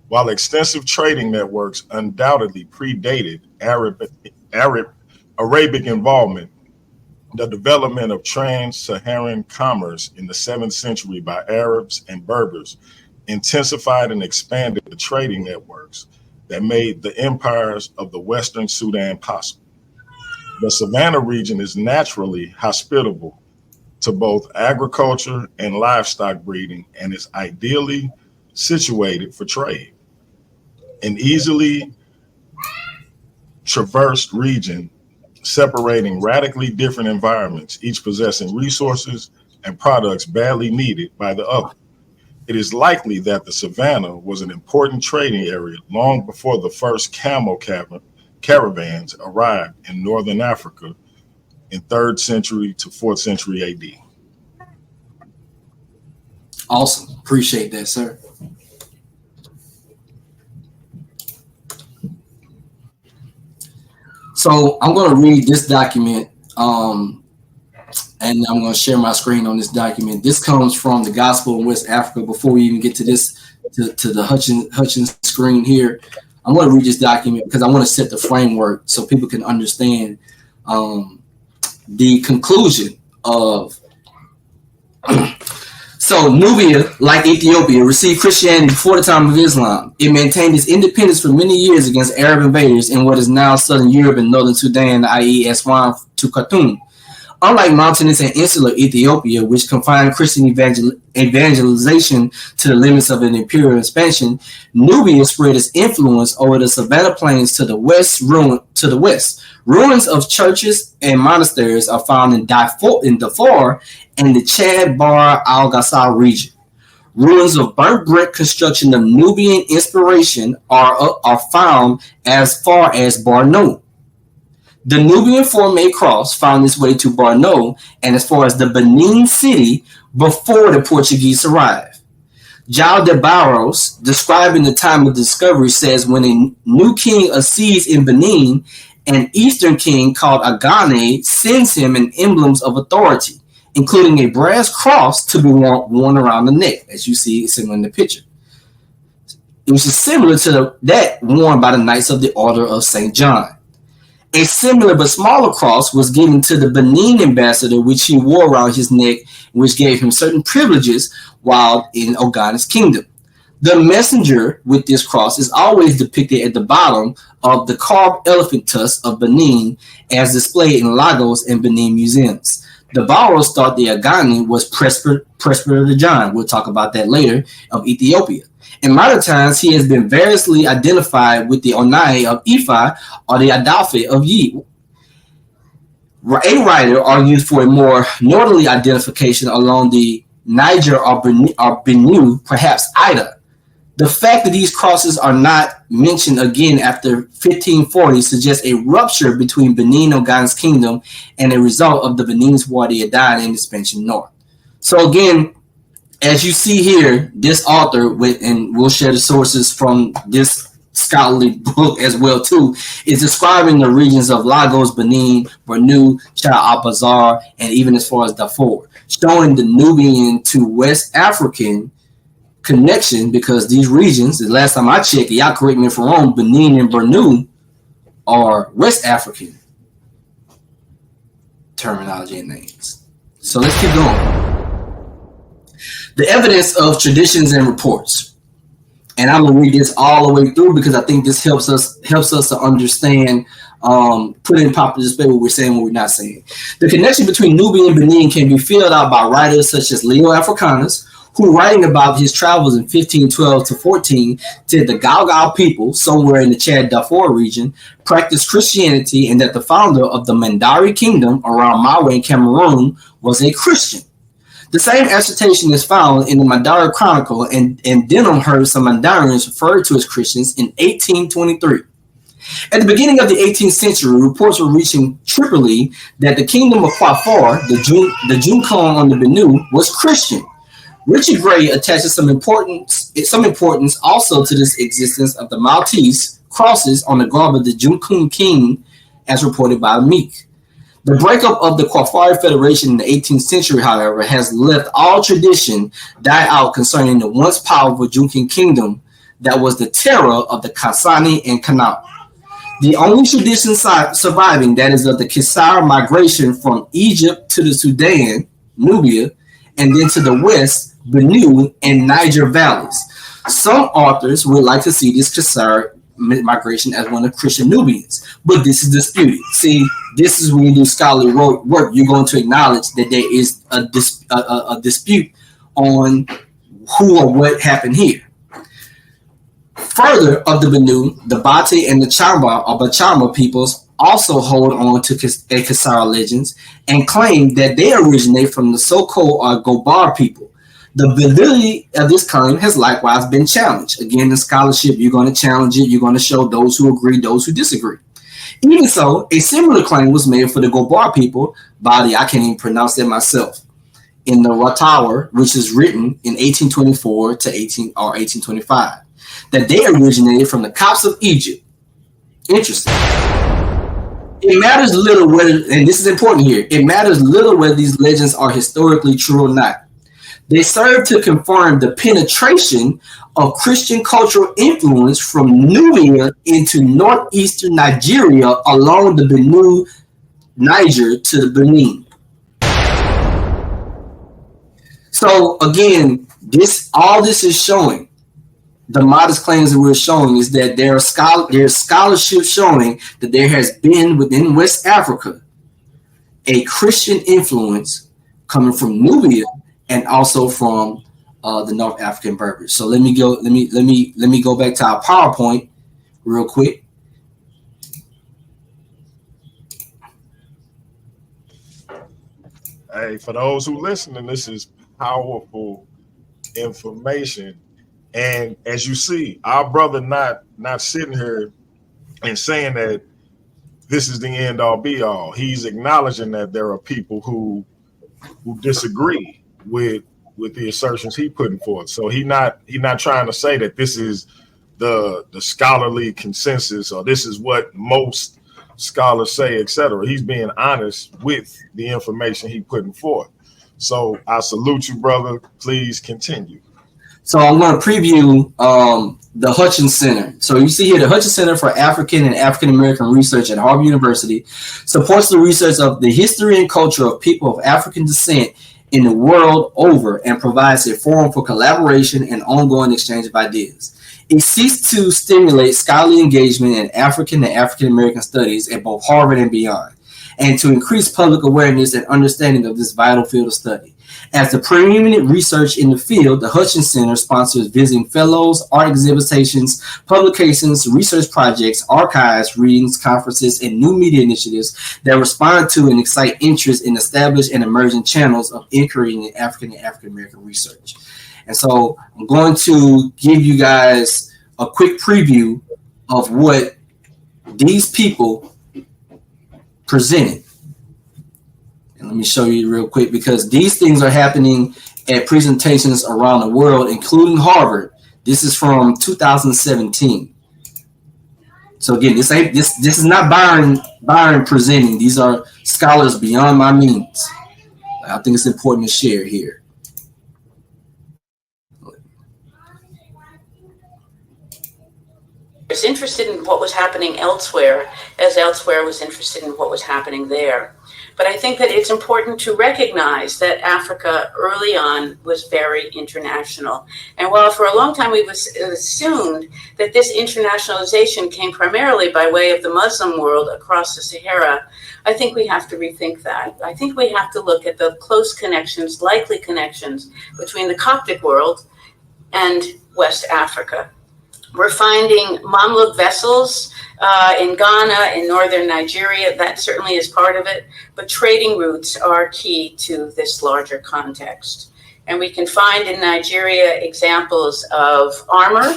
While extensive trading networks undoubtedly predated Arabic involvement, the development of trans-Saharan commerce in the 7th century by Arabs and Berbers intensified and expanded the trading networks that made the empires of the Western Sudan possible. The Savannah region is naturally hospitable to both agriculture and livestock breeding and is ideally situated for trade. An easily traversed region separating radically different environments, each possessing resources and products badly needed by the other. It is likely that the Savannah was an important trading area long before the first camel caravans arrived in northern Africa in 3rd century to 4th century AD. Awesome. Appreciate that, sir. So I'm going to read this document, and I'm going to share my screen on this document. This comes from the Gospel in West Africa. Before we even get to this, to the Hutchins screen here, I'm going to read this document because I want to set the framework so people can understand the conclusion of. So Nubia, like Ethiopia, received Christianity before the time of Islam. It maintained its independence for many years against Arab invaders in what is now southern Europe and northern Sudan, i.e. Aswan to Khartoum. Unlike mountainous and insular Ethiopia, which confined Christian evangelization to the limits of an imperial expansion, Nubia spread its influence over the Savannah plains to the west. Ruins of churches and monasteries are found in Darfur and the Chad Bahr al-Ghazal region. Ruins of burnt brick construction of Nubian inspiration are found as far as Borno. The Nubian four-made cross found its way to Borno and as far as the Benin city before the Portuguese arrived. João de Barros, describing the time of discovery, says when a new king acceds in Benin, an eastern king called Agane sends him an emblems of authority, including a brass cross to be worn around the neck, as you see similar in the picture. Which is similar to that worn by the Knights of the Order of St. John. A similar but smaller cross was given to the Benin ambassador, which he wore around his neck, which gave him certain privileges while in Ogane's kingdom. The messenger with this cross is always depicted at the bottom of the carved elephant tusk of Benin, as displayed in Lagos and Benin museums. The Barros thought the Agane was Presbyter John, we'll talk about that later, of Ethiopia. In modern times, he has been variously identified with the Onai of Ifa or the Adafe of Yi. A writer argues for a more northerly identification along the Niger or Benue, perhaps Ida. The fact that these crosses are not mentioned again after 1540 suggests a rupture between Benin Ogane's kingdom and a result of the Benin's war the Adan and expansion north. So again, as you see here, this author, and we'll share the sources from this scholarly book as well too, is describing the regions of Lagos, Benin, Bornu, Chad al-Bazar, and even as far as Darfur, showing the Nubian to West African connection, because these regions, the last time I checked, y'all correct me if I'm wrong, Benin and Bornu are West African terminology and names. So let's keep going. The evidence of traditions and reports. And I'm gonna read this all the way through because I think this helps us to understand, put in popular display what we're saying, what we're not saying. The connection between Nubia and Benin can be filled out by writers such as Leo Africanus, who, writing about his travels in 1512 to 14, said the Galgal people, somewhere in the Chad Darfur region, practiced Christianity, and that the founder of the Mandari kingdom around Mawe in Cameroon was a Christian. The same assertion is found in the Mandara Chronicle, and Denham heard some Mandarians referred to as Christians in 1823. At the beginning of the 18th century, reports were reaching Tripoli that the kingdom of Quafar, the Junkong on the Benue, was Christian. Richard Gray attaches some importance also to this existence of the Maltese crosses on the garb of the Junkung king, as reported by Meek. The breakup of the Quafari Federation in the 18th century, however, has left all tradition die out concerning the once powerful Junkin kingdom that was the terror of the Kasani and Kanao. The only tradition surviving, that is of the Kisar migration from Egypt to the Sudan, Nubia, and then to the west, Benue and Niger valleys. Some authors would like to see this Kisar migration as one of Christian Nubians, but this is disputed. See, this is when you do scholarly work, you're going to acknowledge that there is a dispute on who or what happened here. Further of the Benue, the Bate and the Chamba or Bachama peoples also hold on to Kisara legends and claim that they originate from the so-called Gobar people. The validity of this claim has likewise been challenged. Again, in scholarship, you're going to challenge it. You're going to show those who agree, those who disagree. Even so, a similar claim was made for the Gobar people by I can't even pronounce that myself, in the Ratawer, which is written in 1824 to 1825, that they originated from the Copts of Egypt. Interesting. It matters little whether, and this is important here, it matters little whether these legends are historically true or not. They serve to confirm the penetration of Christian cultural influence from Nubia into northeastern Nigeria along the Benue, Niger to the Benin. So again, all this is showing, the modest claims that we're showing is that there's scholarship showing that there has been within West Africa a Christian influence coming from Nubia and also from the North African Berbers. So let me go back to our PowerPoint real quick. Hey, for those who listening, this is powerful information. And as you see, our brother not sitting here and saying that this is the end all be all. He's acknowledging that there are people who disagree with the assertions he putting forth. So he not trying to say that this is the scholarly consensus or this is what most scholars say, etc. He's being honest with the information he putting forth. So I salute you, brother. Please continue. So I'm going to preview the Hutchins Center. So you see here, the Hutchins Center for African and African American Research at Harvard University supports the research of the history and culture of people of African descent in the world over and provides a forum for collaboration and ongoing exchange of ideas. It seeks to stimulate scholarly engagement in African and African American studies at both Harvard and beyond, and to increase public awareness and understanding of this vital field of study. As the preeminent research in the field, the Hutchins Center sponsors visiting fellows, art exhibitions, publications, research projects, archives, readings, conferences, and new media initiatives that respond to and excite interest in established and emerging channels of inquiry in African and African American research. And so I'm going to give you guys a quick preview of what these people presented. And let me show you real quick, because these things are happening at presentations around the world, including Harvard. This is from 2017. So again, this is not Byron presenting. These are scholars beyond my means. I think it's important to share here. interested in what was happening elsewhere, as elsewhere was interested in what was happening there. But I think that it's important to recognize that Africa early on was very international. And while for a long time we've assumed that this internationalization came primarily by way of the Muslim world across the Sahara, I think we have to rethink that. I think we have to look at the close connections, likely connections between the Coptic world and West Africa. We're finding Mamluk vessels in Ghana, in northern Nigeria. That certainly is part of it. But trading routes are key to this larger context. And we can find in Nigeria examples of armor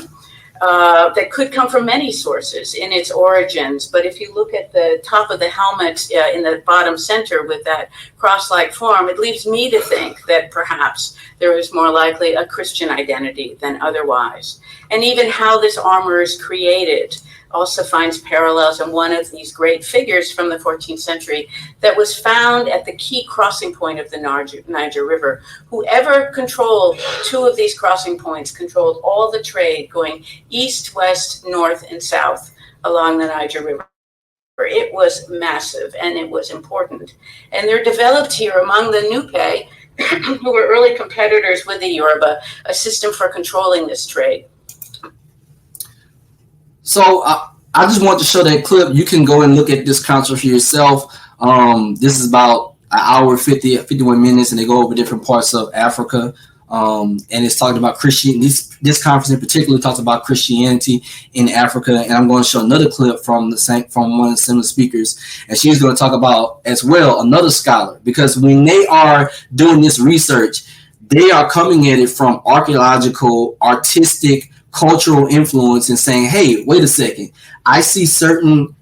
that could come from many sources in its origins. But if you look at the top of the helmet in the bottom center with that cross-like form, it leaves me to think that perhaps there is more likely a Christian identity than otherwise. And even how this armor is created also finds parallels in one of these great figures from the 14th century that was found at the key crossing point of the Niger River. Whoever controlled two of these crossing points controlled all the trade going east, west, north, and south along the Niger River. It was massive and it was important. And they're developed here among the Nupe, who were early competitors with the Yoruba, a system for controlling this trade. So I just want to show that clip. You can go and look at this concert for yourself. This is about an hour, 51 minutes, and they go over different parts of Africa. And it's talking about Christianity. This conference in particular talks about Christianity in Africa. And I'm going to show another clip from one of the similar speakers. And she's going to talk about as well another scholar, because when they are doing this research, they are coming at it from archaeological, artistic, cultural influence and saying, hey, wait a second, I see certain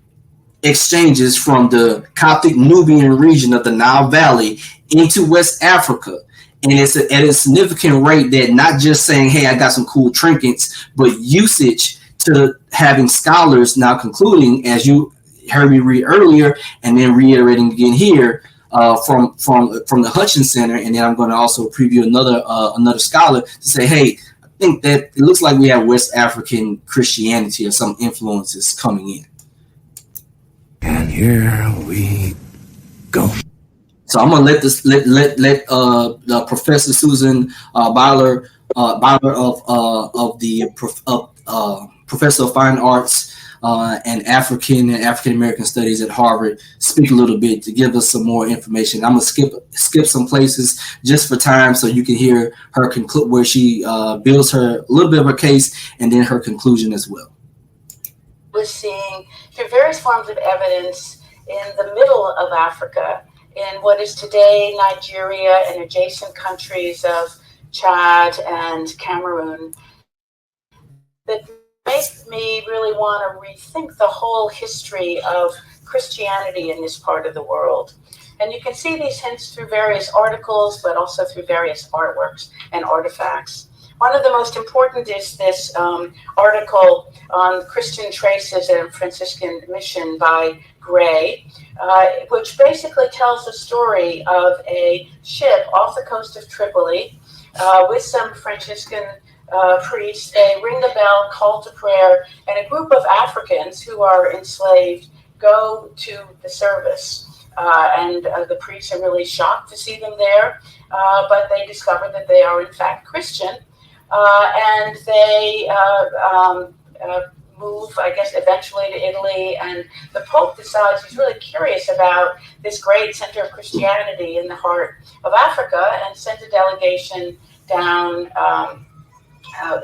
exchanges from the Coptic Nubian region of the Nile Valley into West Africa. And it's at a significant rate that not just saying, hey, I got some cool trinkets, but usage to having scholars now concluding, as you heard me read earlier, and then reiterating again here, from the Hutchins Center. And then I'm going to also preview another scholar to say, hey, I think that it looks like we have West African Christianity or some influences coming in. And here we go. So I'm gonna let the Professor Susan Byler of the Professor of Fine Arts and African American Studies at Harvard speak a little bit to give us some more information. I'm gonna skip some places just for time, so you can hear her conclude where she builds a little bit of her case and then her conclusion as well. We're seeing through various forms of evidence in the middle of Africa, in what is today Nigeria and adjacent countries of Chad and Cameroon, that make me really want to rethink the whole history of Christianity in this part of the world. And you can see these hints through various articles, but also through various artworks and artifacts. One of the most important is this article on Christian traces in a Franciscan mission by Gray, which basically tells the story of a ship off the coast of Tripoli with some Franciscan priests. They ring the bell, call to prayer, and a group of Africans who are enslaved go to the service. And the priests are really shocked to see them there, but they discover that they are in fact Christian. And they move, I guess, eventually to Italy. And the Pope decides he's really curious about this great center of Christianity in the heart of Africa, and sends a delegation down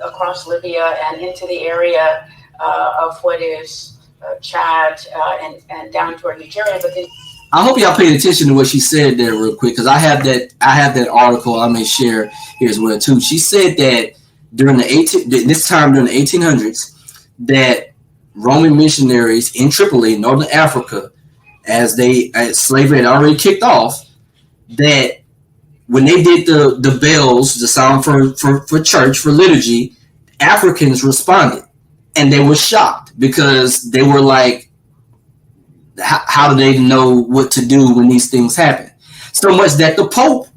across Libya and into the area of what is Chad and down toward Nigeria. But I hope y'all paid attention to what she said there real quick, because I have that article I may share here as well too. She said that during the 1800s, that Roman missionaries in Tripoli, Northern Africa, as slavery had already kicked off, that when they did the bells, the sound for church, for liturgy, Africans responded, and they were shocked because they were like, how do they know what to do when these things happen? So much that the Pope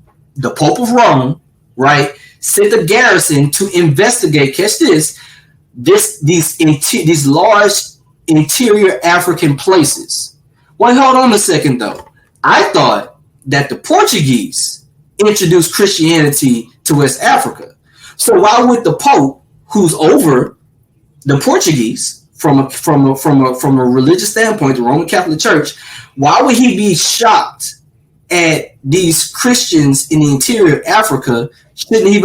of Rome, right, sent a garrison to investigate, catch this, these large interior African places. Well, hold on a second though. I thought that the Portuguese introduced Christianity to West Africa. So why would the Pope, who's over the Portuguese from a religious standpoint, the Roman Catholic Church, why would he be shocked at these Christians in the interior of Africa? Shouldn't he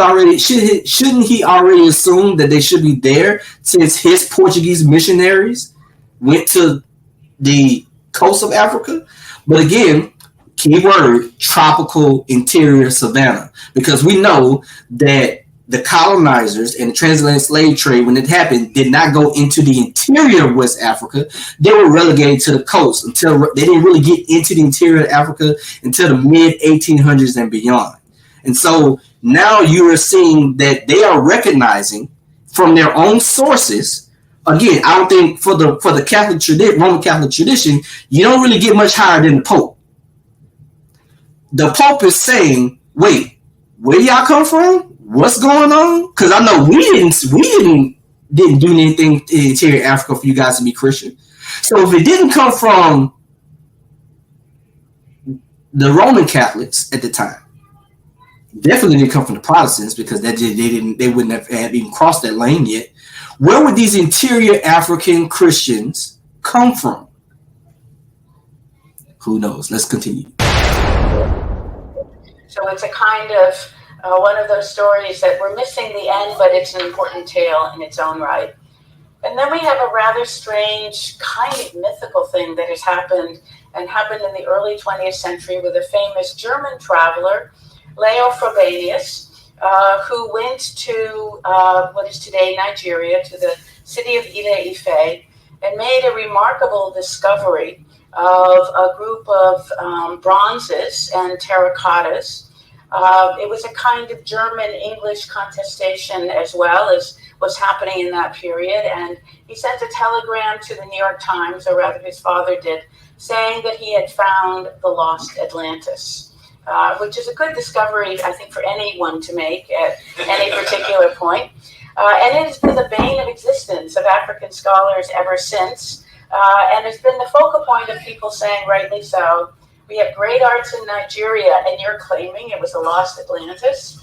already assume that they should be there since his Portuguese missionaries went to the coast of Africa? But again, keyword, tropical interior savanna, because we know that the colonizers and the transatlantic slave trade, when it happened, did not go into the interior of West Africa. They were relegated to the coast until they didn't really get into the interior of Africa until the mid 1800s and beyond. And so now you are seeing that they are recognizing from their own sources. Again, I don't think for the Catholic tradition, Roman Catholic tradition, you don't really get much higher than the Pope. The Pope is saying, "Wait, where y'all come from? What's going on?" Because I know we didn't do anything in the interior of Africa for you guys to be Christian. So if it didn't come from the Roman Catholics at the time, definitely didn't come from the Protestants, because they wouldn't have even crossed that lane yet. Where would these interior African Christians come from? Who knows? Let's continue. So it's a kind of one of those stories that we're missing the end, but it's an important tale in its own right. And then we have a rather strange kind of mythical thing that has happened in the early 20th century with a famous German traveler, Leo Frobenius, who went to what is today Nigeria, to the city of Ile-Ife, and made a remarkable discovery of a group of bronzes and terracottas. It was a kind of German-English contestation as well as was happening in that period. And he sent a telegram to the New York Times, or rather his father did, saying that he had found the lost Atlantis, which is a good discovery, I think, for anyone to make at any particular point. And it has been the bane of existence of African scholars ever since. And it's been the focal point of people saying, rightly so, we have great arts in Nigeria, and you're claiming it was a lost Atlantis.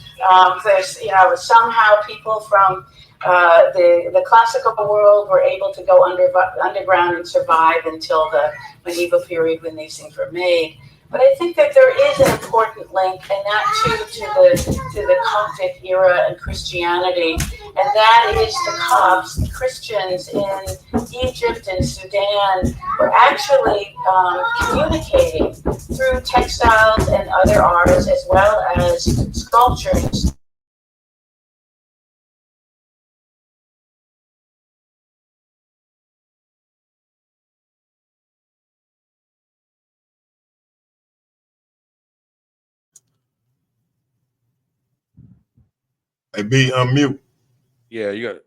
There's, somehow people from the classical world were able to go underground and survive until the medieval period when these things were made. But I think that there is an important link, and that to the Coptic era and Christianity, and that is the Copts, the Christians in Egypt and Sudan, were actually communicating through textiles and other arts as well as sculptures. Hey, B, unmute. Yeah, you got it.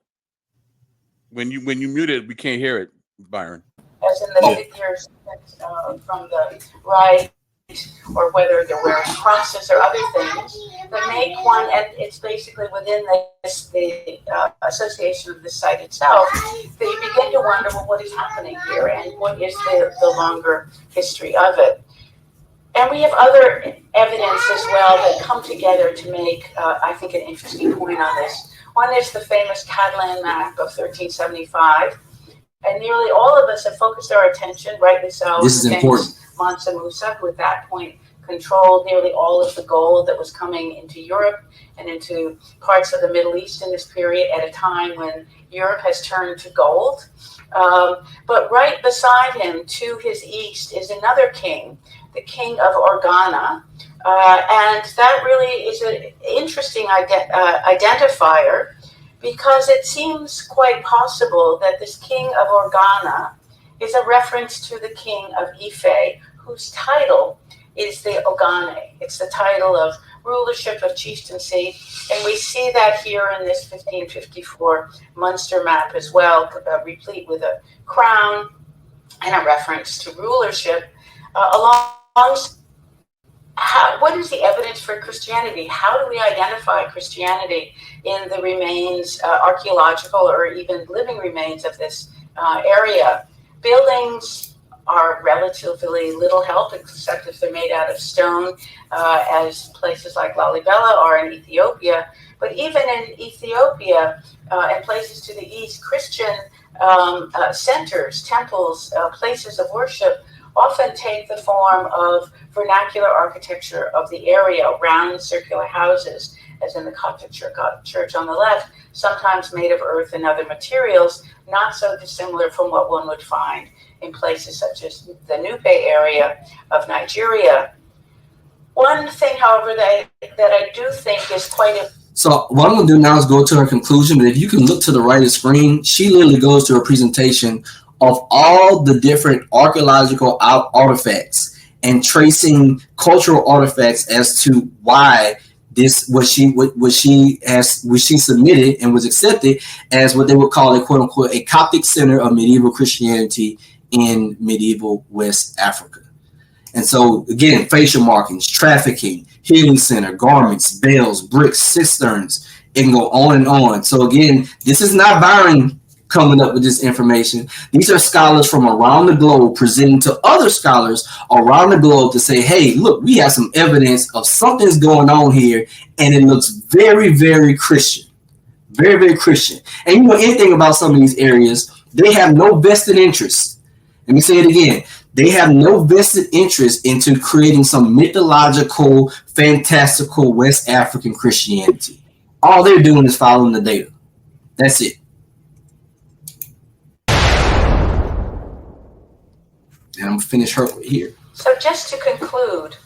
When you mute it, we can't hear it, Byron. As in the figures from the right, or whether they're wearing crosses or other things that make one, and it's basically within the association of the site itself, that you begin to wonder, well, what is happening here, and what is the longer history of it. And we have other evidence as well that come together to make, I think, an interesting point on this. One is the famous Catalan map of 1375. And nearly all of us have focused our attention, rightly so. This is important. Mansa Musa, who at that point controlled nearly all of the gold that was coming into Europe and into parts of the Middle East in this period, at a time when Europe has turned to gold. But right beside him, to his east, is another king, the king of Organa. And that really is an interesting identifier, because it seems quite possible that this king of Organa is a reference to the king of Ife, whose title is the Ogane. It's the title of rulership of chieftaincy, and we see that here in this 1554 Munster map as well, replete with a crown and a reference to rulership, along what is the evidence for Christianity? How do we identify Christianity in the remains, archaeological or even living remains of this area? Buildings are relatively little help, except if they're made out of stone, as places like Lalibela are in Ethiopia. But even in Ethiopia and places to the east, Christian centers, temples, places of worship often take the form of vernacular architecture of the area, round circular houses, as in the Coptic church on the left, sometimes made of earth and other materials, not so dissimilar from what one would find in places such as the Nupe area of Nigeria. One thing, however, that I do think is quite a... So what I'm going to do now is go to her conclusion, but if you can look to the right of the screen, she literally goes to her presentation of all the different archaeological artifacts and tracing cultural artifacts as to why this what she submitted and was accepted as what they would call a quote unquote a Coptic center of medieval Christianity in medieval West Africa. And so again, facial markings, trafficking, healing center, garments, bells, bricks, cisterns, it can go on and on. So again, this is not Byron coming up with this information. These are scholars from around the globe presenting to other scholars around the globe to say, hey, look, we have some evidence of something's going on here, and it looks very, very Christian. Very, very Christian. And you know anything about some of these areas, they have no vested interest. Let me say it again. They have no vested interest into creating some mythological, fantastical West African Christianity. All they're doing is following the data. That's it. And I'm going to finish her here. So just to conclude,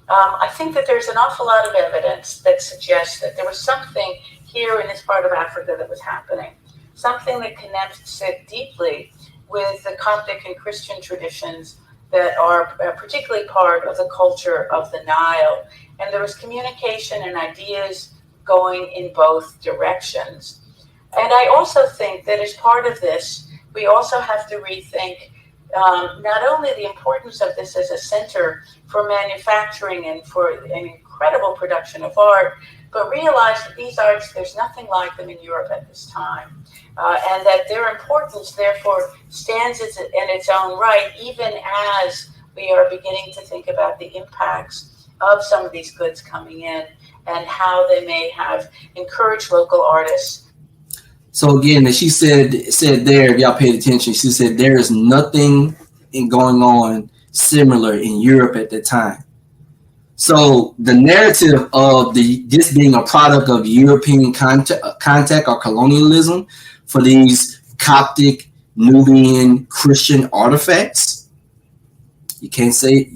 I think that there's an awful lot of evidence that suggests that there was something here in this part of Africa that was happening, something that connects it deeply with the Coptic and Christian traditions that are particularly part of the culture of the Nile. And there was communication and ideas going in both directions. And I also think that as part of this, we also have to rethink not only the importance of this as a center for manufacturing and for an incredible production of art, but realize that these arts, there's nothing like them in Europe at this time. And that their importance, therefore, stands in its own right, even as we are beginning to think about the impacts of some of these goods coming in and how they may have encouraged local artists. So again, as she said there, if y'all paid attention, she said there is nothing going on similar in Europe at that time. So the narrative of this being a product of European contact or colonialism for these Coptic, Nubian, Christian artifacts, you can't say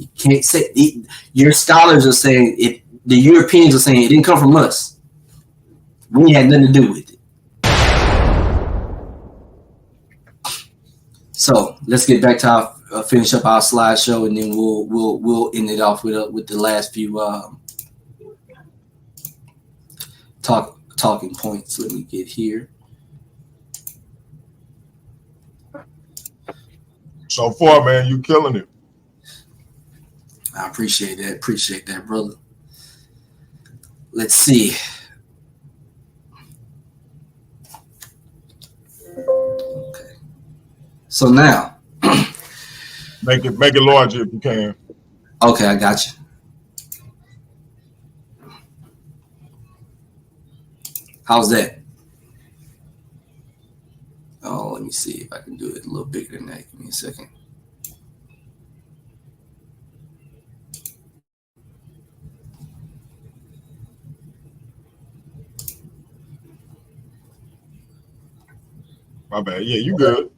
your scholars are saying it. The Europeans are saying it didn't come from us. We had nothing to do with it. So let's get back to our finish up our slideshow, and then we'll end it off with the last few talking points. Let me get here. So far, man, you killing it. I appreciate that. Appreciate that, brother. Let's see. Okay. So now, make it larger if you can. Okay, I got you. How's that? Oh, let me see if I can do it a little bigger than that. Give me a second. My bad. Yeah, you good.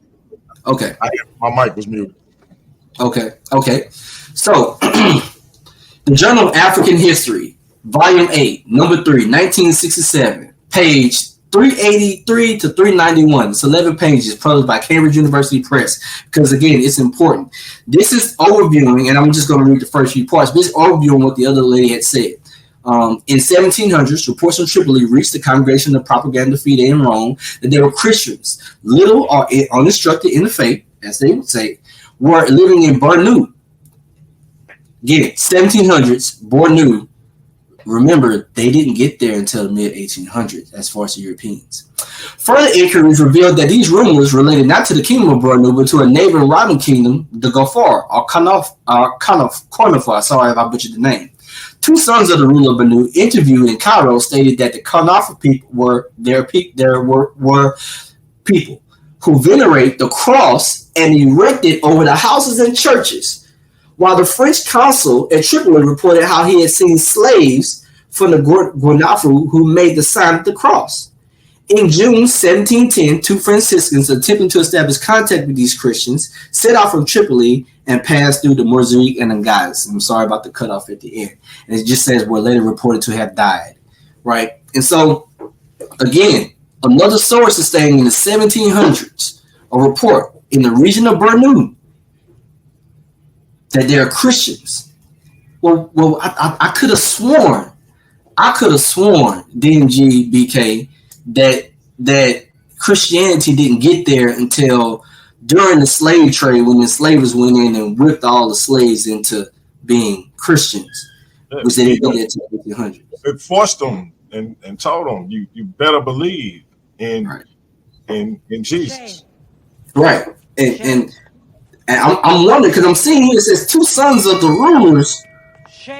Okay. My mic was muted. Okay. So, the Journal of African History, Volume 8, Number 3, 1967, page 383 to 391. It's 11 pages, published by Cambridge University Press. Because again, it's important. This is overviewing, and I'm just going to read the first few parts. This is overviewing what the other lady had said. In 1700s, reports from Tripoli reached the Congregation of Propaganda Fide in Rome that there were Christians, little or uninstructed in the faith, as they would say, were living in Bornu. Again, 1700s, Bornu. Remember, they didn't get there until the mid-1800s as far as the Europeans. Further inquiries revealed that these rumors related not to the kingdom of Bornu, but to a neighboring rival kingdom, the Ghaffar, or Kornafar. Sorry if I butchered the name. Two sons of the ruler of Bornu, interviewed in Cairo, stated that the Kornafar people were people who venerate the cross and erect it over the houses and churches. While the French consul at Tripoli reported how he had seen slaves from the Guanafu who made the sign of the cross. In June 1710, two Franciscans attempting to establish contact with these Christians set out from Tripoli and passed through the Mozambique and Angaz. I'm sorry about the cutoff at the end. And it just says were later reported to have died, right? And so, again, another source is saying in the 1700s, a report in the region of Bornu, that there are Christians. Well, I could have sworn, DMG BK, that Christianity didn't get there until during the slave trade, when the enslavers went in and whipped all the slaves into being Christians, which they didn't get until the 1800s. It forced them and told them, you better believe in Jesus. Right. And I'm wondering, because I'm seeing here it says two sons of the rulers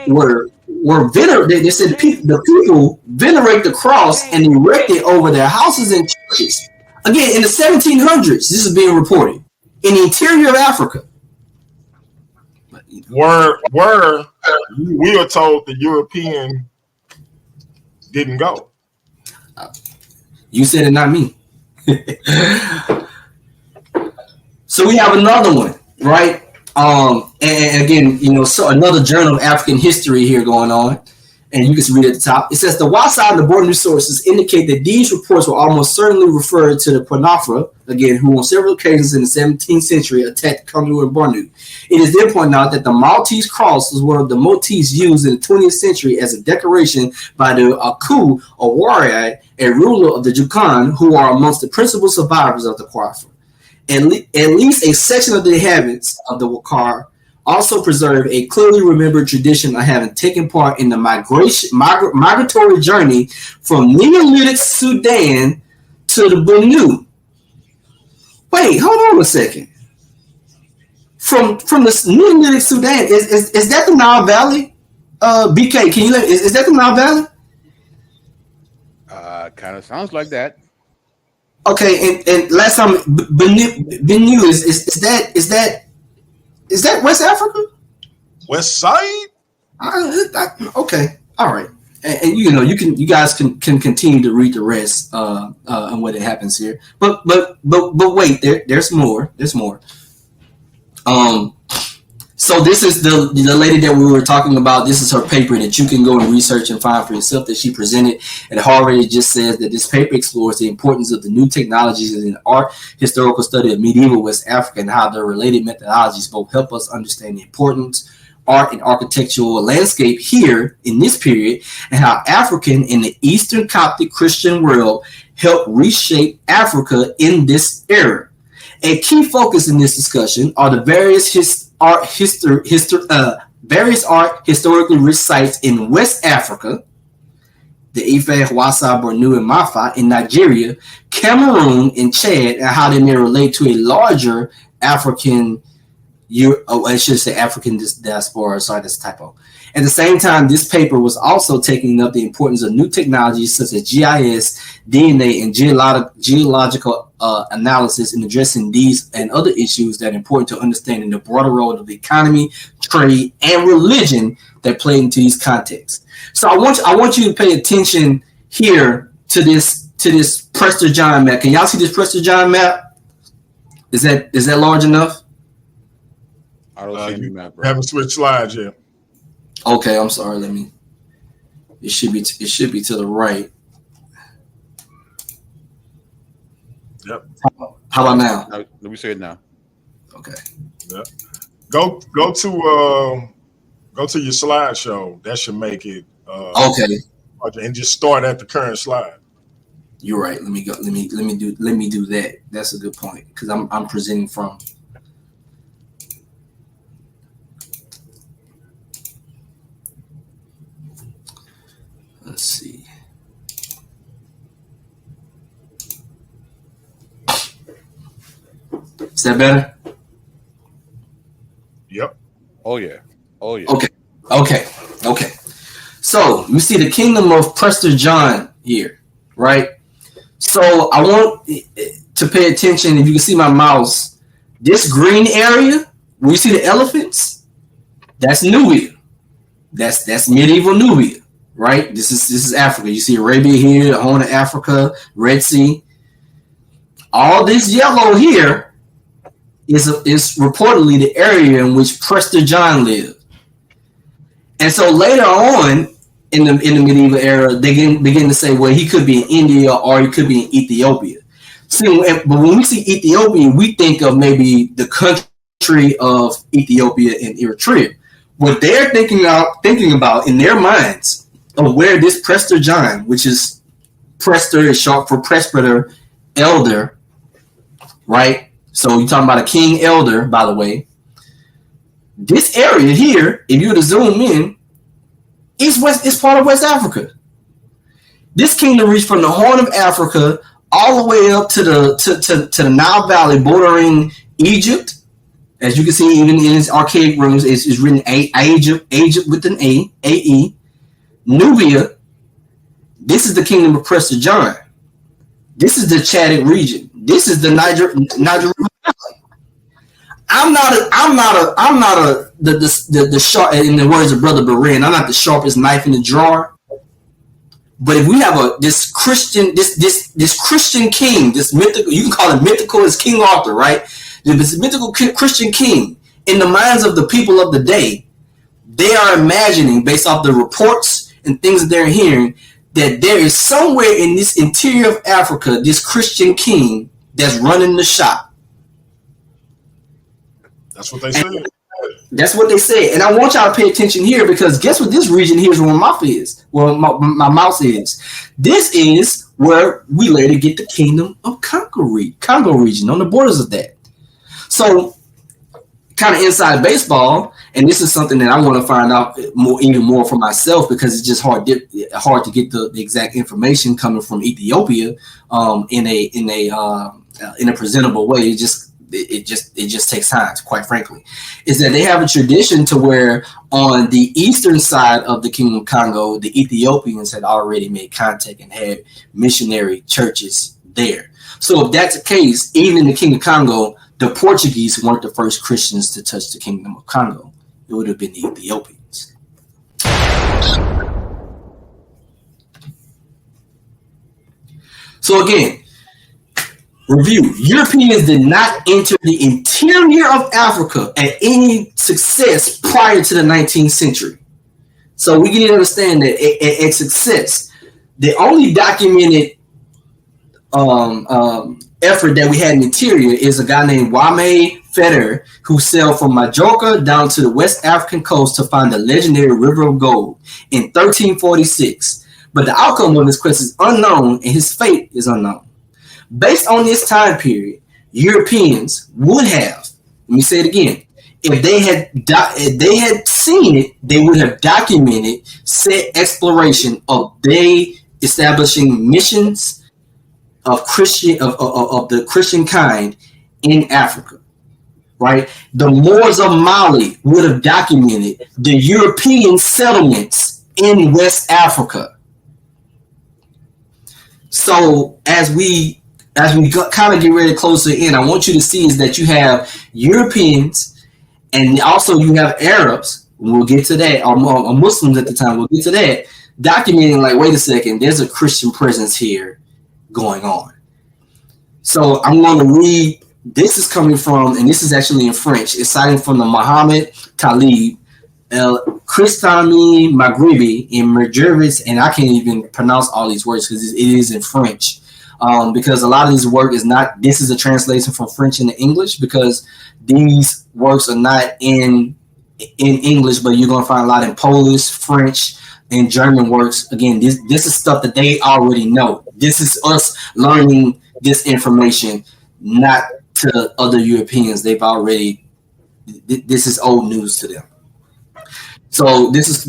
were venerated. They said the people venerate the cross and erect it over their houses and churches. Again, in the 1700s, this is being reported in the interior of Africa. Where we are told the European didn't go. You said it, not me. So we have another one, right? And again, so another journal of African history here going on, and you can read at the top. It says the Wasa and the Bornu sources indicate that these reports were almost certainly referred to the Kornafar, again, who on several occasions in the 17th century attacked Kanu and Bornu. It is then pointed out that the Maltese cross was one of the motifs used in the 20th century as a decoration by the Aku or Wari, a ruler of the Jukan, who are amongst the principal survivors of the Kornafar. At least a section of the inhabitants of the Wakar also preserve a clearly remembered tradition of having taken part in the migratory journey from Neolithic Sudan to the Bornu. Wait, hold on a second. From the Neolithic Sudan, is that the Nile Valley? BK, can you is that the Nile Valley? Kind of sounds like that. Okay, and last time Benue is that West Africa? West Side? Okay, all right, and you guys can continue to read the rest and what happens here. But wait, there's more. So this is the lady that we were talking about. This is her paper that you can go and research and find for yourself that she presented at Harvard. It just says that this paper explores the importance of the new technologies in art, historical study of medieval West Africa, and how their related methodologies both help us understand the importance art and architectural landscape here in this period, and how African in the Eastern Coptic Christian world helped reshape Africa in this era. A key focus in this discussion are the various art historically rich sites in West Africa, the Ife, Wasa, Bornu, and Mafa in Nigeria, Cameroon, and Chad, and how they may relate to a larger African, I should say African diaspora. Sorry, that's a typo. At the same time, this paper was also taking up the importance of new technologies such as GIS, DNA, and geological analysis in addressing these and other issues that are important to understanding the broader role of the economy, trade, and religion that play into these contexts. So I want you to pay attention here to this Prester John map. Can y'all see this Prester John map? Is that large enough? I don't see any map, bro. Haven't switched slides yet. Okay, I'm sorry. It should be to the right. Yep. How about now? Let me say it now. Okay. Yep. Go to your slideshow. That should make it okay. And just start at the current slide. You're right. Let me go. Let me do that. That's a good point because I'm presenting from. Let's see. Is that better? Yep. Oh yeah. Oh yeah. Okay. So you see the kingdom of Prester John here, right? So I want to pay attention. If you can see my mouse, this green area where you see the elephants, that's Nubia. That's medieval Nubia, right? This is Africa. You see Arabia here, the Horn of Africa, Red Sea. All this yellow here is reportedly the area in which Prester John lived. And so later on in the medieval era, they begin to say, well, he could be in India or he could be in Ethiopia. See, but when we see Ethiopia, we think of maybe the country of Ethiopia and Eritrea. What they're thinking about in their minds of where this Prester John, which is Prester is short for presbyter, elder, right? So you're talking about a king elder, by the way. This area here, if you were to zoom in, is part of West Africa. This kingdom reached from the Horn of Africa all the way up to the Nile Valley, bordering Egypt. As you can see, even in its archaic rooms, it's written Egypt with an A-E. Nubia. This is the kingdom of Prester John. This is the Chadic region. This is the Niger Valley. I'm not the sharp, in the words of Brother Beren, I'm not the sharpest knife in the drawer. But if we have this Christian king, this mythical, you can call it mythical as King Arthur, right? This mythical Christian king, in the minds of the people of the day, they are imagining, based off the reports and things that they're hearing, that there is somewhere in this interior of Africa, this Christian king that's running the shop. That's what they said. That's what they say. And I want y'all to pay attention here, because guess what this region here is where my mouth is? Well, my mouse is. This is where we later get the kingdom of Congo region, on the borders of that. So, kind of inside baseball, and this is something that I want to find out even more for myself, because it's just hard to get the exact information coming from Ethiopia in a presentable way. It just takes time, quite frankly. Is that they have a tradition to where on the eastern side of the Kingdom of Congo, the Ethiopians had already made contact and had missionary churches there. So if that's the case, even in the Kingdom of Congo, the Portuguese weren't the first Christians to touch the Kingdom of Congo. It would have been the Ethiopians. So again, review. Europeans did not enter the interior of Africa at any success prior to the 19th century. So we can understand that at success, the only documented effort that we had in the interior is a guy named Wame Feder, who sailed from Majorca down to the West African coast to find the legendary River of Gold in 1346. But the outcome of his quest is unknown, and his fate is unknown. Based on this time period, Europeans would have, let me say it again, if they had seen it, they would have documented said exploration of they establishing missions of the Christian kind in Africa, right? The Moors of Mali would have documented the European settlements in West Africa. So as we kind of get ready to close it in, I want you to see is that you have Europeans and also you have Arabs. We'll get to that, or Muslims at the time. We'll get to that, documenting like, wait a second, there's a Christian presence here going on. So I'm going to read. This is coming from, and this is actually in French. It's citing from the Muhammad Talib El Christami Maghribi in Mergervis, and I can't even pronounce all these words because it is in French. Because a lot of this work is not, this is a translation from French into English, because these works are not in English, but you're going to find a lot in Polish, French, and German works. Again, this is stuff that they already know. This is us learning this information, not to other Europeans. They've already, this is old news to them. So this is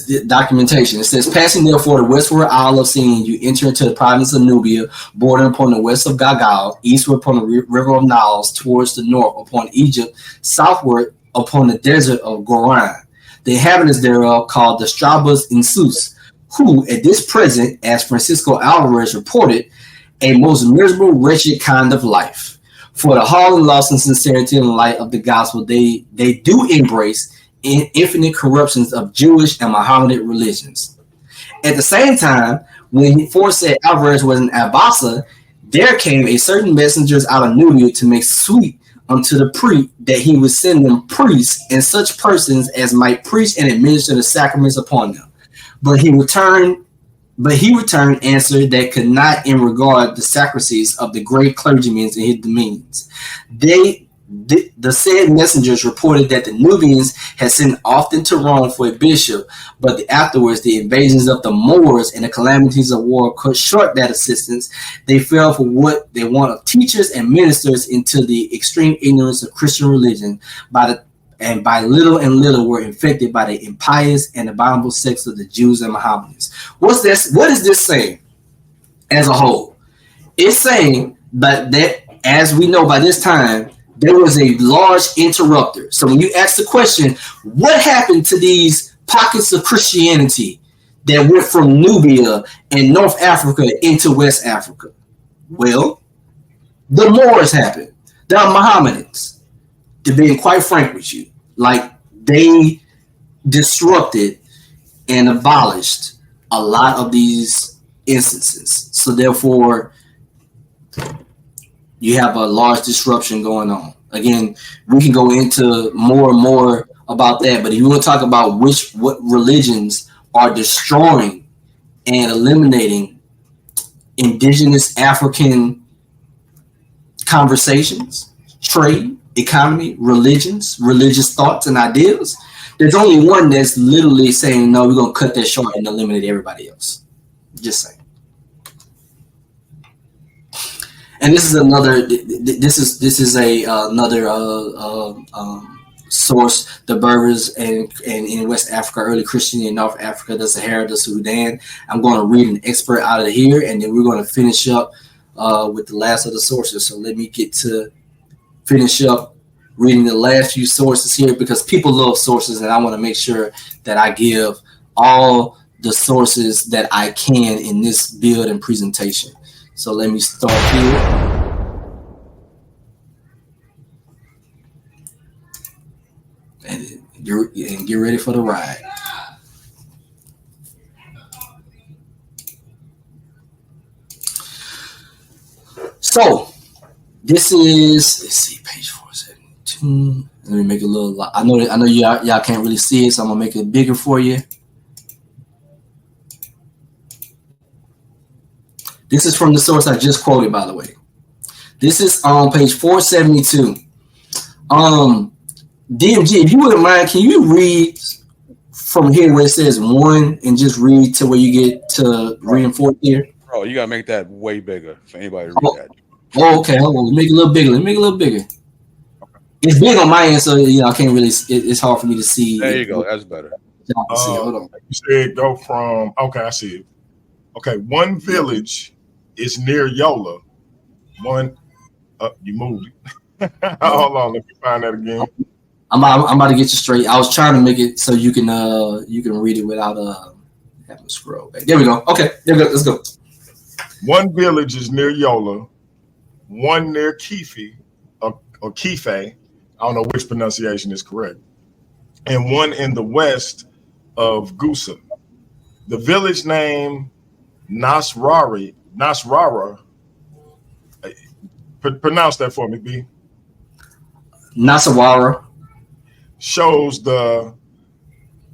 the documentation. It says, passing therefore the westward Isle of Sin, you enter into the province of Nubia, bordering upon the west of Gagal, eastward upon the river of Niles, towards the north upon Egypt, southward upon the desert of Goran. The inhabitants thereof called the Strabas in Sus, who at this present, as Francisco Alvarez reported, a most miserable, wretched kind of life. For the heart and loss and sincerity in the light of the gospel, they do embrace in infinite corruptions of Jewish and Mohammedan religions. At the same time, when said Alvarez was in Abasa, there came a certain messengers out of Nubia to make sweet unto the priest that he would send them priests and such persons as might preach and administer the sacraments upon them. But he returned answer that could not in regard the sacristies of the great clergymen in his dominions. The said messengers reported that the Nubians had sent often to Rome for a bishop, but afterwards the invasions of the Moors and the calamities of war cut short that assistance. They fell for what they want of teachers and ministers into the extreme ignorance of Christian religion, by little and little were infected by the impious and abominable sects of the Jews and Mohammedans. What is this saying as a whole? It's saying that as we know by this time, there was a large interrupter. So when you ask the question, what happened to these pockets of Christianity that went from Nubia and North Africa into West Africa? Well, the Moors happened. The Mohammedans, to be quite frank with you, like they disrupted and abolished a lot of these instances. So therefore, you have a large disruption going on. Again, we can go into more and more about that, but if you want to talk about what religions are destroying and eliminating indigenous African conversations, trade, economy, religions, religious thoughts and ideas, there's only one that's literally saying, no, we're going to cut that short and eliminate everybody else. Just saying. And this is another. This is another source. The Berbers and in West Africa, early Christianity in North Africa, the Sahara, the Sudan. I'm going to read an expert out of here, and then we're going to finish up with the last of the sources. So let me get to finish up reading the last few sources here, because people love sources, and I want to make sure that I give all the sources that I can in this build and presentation. So let me start here. And get ready for the ride. So this is, let's see, page 472. Let me make it a little. I know y'all can't really see it, so I'm gonna make it bigger for you. This is from the source I just quoted, by the way. This is on page 472. DMG, if you wouldn't mind, can you read from here where it says 1 and just read to where you get to 3 and 4 here? Bro, you gotta make that way bigger for anybody to read that. Oh, okay. Hold on. Let me make it a little bigger. Let me make it a little bigger. It's big on my end, so I can't really. It's hard for me to see. There you go. That's better. Hold on. You said go from. Okay, I see it. Okay, one village is near Yola. One. You moved it. Hold on. Let me find that again. I'm about to get you straight. I was trying to make it so you can read it without having to scroll back. There we go. Okay, there we go. Let's go. One village is near Yola, one near Keefe, or Keefe. I don't know which pronunciation is correct, and one in the west of Gusa. The village name Nasrara. Pronounce that for me, B. Nasawara. Shows the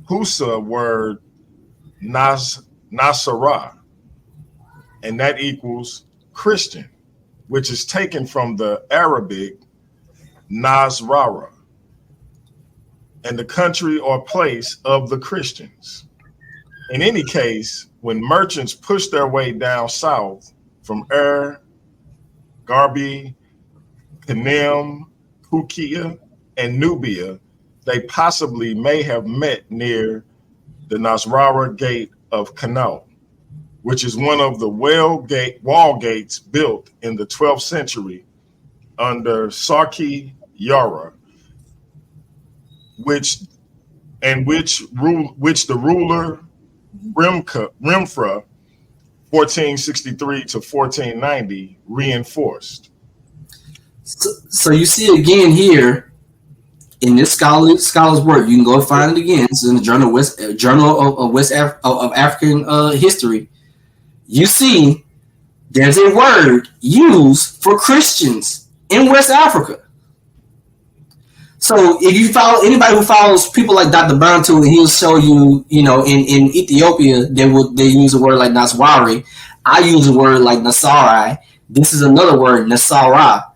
Husa word Nasara, and that equals Christian, which is taken from the Arabic Nasrara, and the country or place of the Christians. In any case, when merchants pushed their way down south from Garbi, Panem, Pukia, and Nubia, they possibly may have met near the Nasrara Gate of Kano, which is one of the wall gates built in the 12th century under Sarki Yara, which the ruler Rimfra 1463 to 1490 reinforced. So you see it again here in this scholar's work. You can go find it again. It's in the Journal of African History. You see, there's a word used for Christians in West Africa. So if you follow anybody who follows people like Dr. Bantu, and he'll show you, in Ethiopia, they use a word like Naswari. I use a word like Nasari. This is another word, Nasara.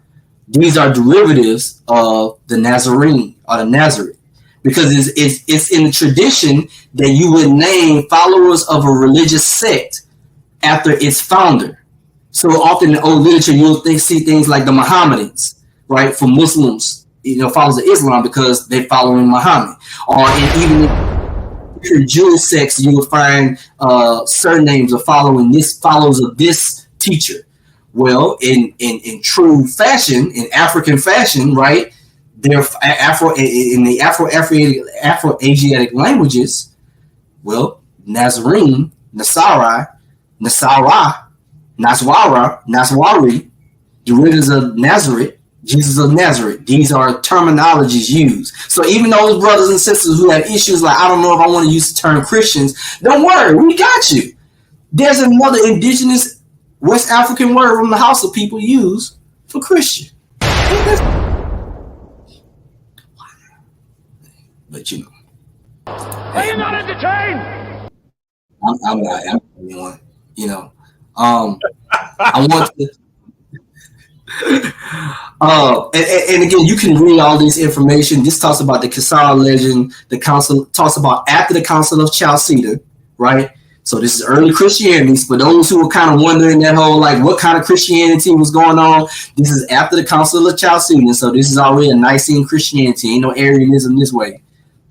These are derivatives of the Nazarene or the Nazareth, because it's in the tradition that you would name followers of a religious sect after its founder. So often in old literature, you'll see things like the Mohammedans, right, for Muslims, followers of Islam, because they're following Muhammad. Or even in Jewish sects, you will find surnames of followers of this teacher. Well, in true fashion, in African fashion, right, they're in the Afro-Asiatic languages. Well, Nazarene, Nasara, Naswari, derivatives of Nazareth, Jesus of Nazareth. These are terminologies used. So even those brothers and sisters who have issues like, I don't know if I want to use the term Christians, don't worry, we got you. There's another indigenous West African word from the Hausa people use for Christian. But are you not entertained? I'm not. I'm anyone. I want to. And again, you can read all this information. This talks about the Kisara legend. The council talks about after the Council of Chalcedon, right? So this is early Christianity. For those who were kind of wondering that whole, like, what kind of Christianity was going on, this is after the Council of Chalcedon. So this is already a Nicene Christianity. Ain't no Arianism this way.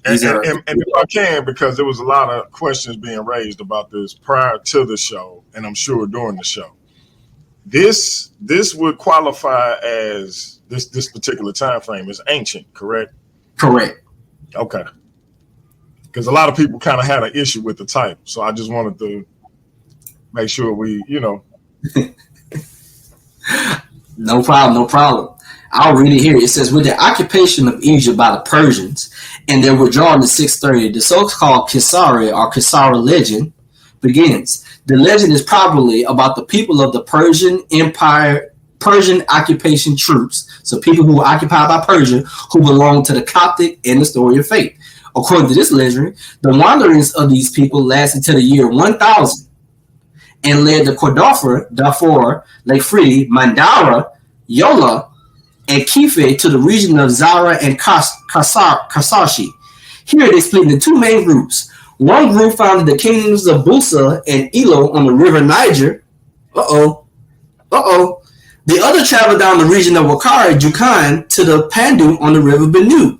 And if I can, because there was a lot of questions being raised about this prior to the show, and I'm sure during the show. This would qualify as this particular time frame is ancient, correct? Correct. Okay. Because a lot of people kind of had an issue with the title, so I just wanted to make sure we, No problem. I'll read it here. It says, with the occupation of Egypt by the Persians and their withdrawal in 630, the so-called Kisari or Kisara legend begins. The legend is probably about the people of the Persian Empire, Persian occupation troops, so people who were occupied by Persia, who belonged to the Coptic and the story of faith. According to this legend, the wanderings of these people lasted to the year 1000 and led the Darfur, Lake Free, Mandara, Yola, and Kife to the region of Zara and Karsashi. Here they split into two main groups. One group founded the kingdoms of Busa and Ilo on the river Niger. The other traveled down the region of Wakari, Jukan, to the Pandu on the river Benue.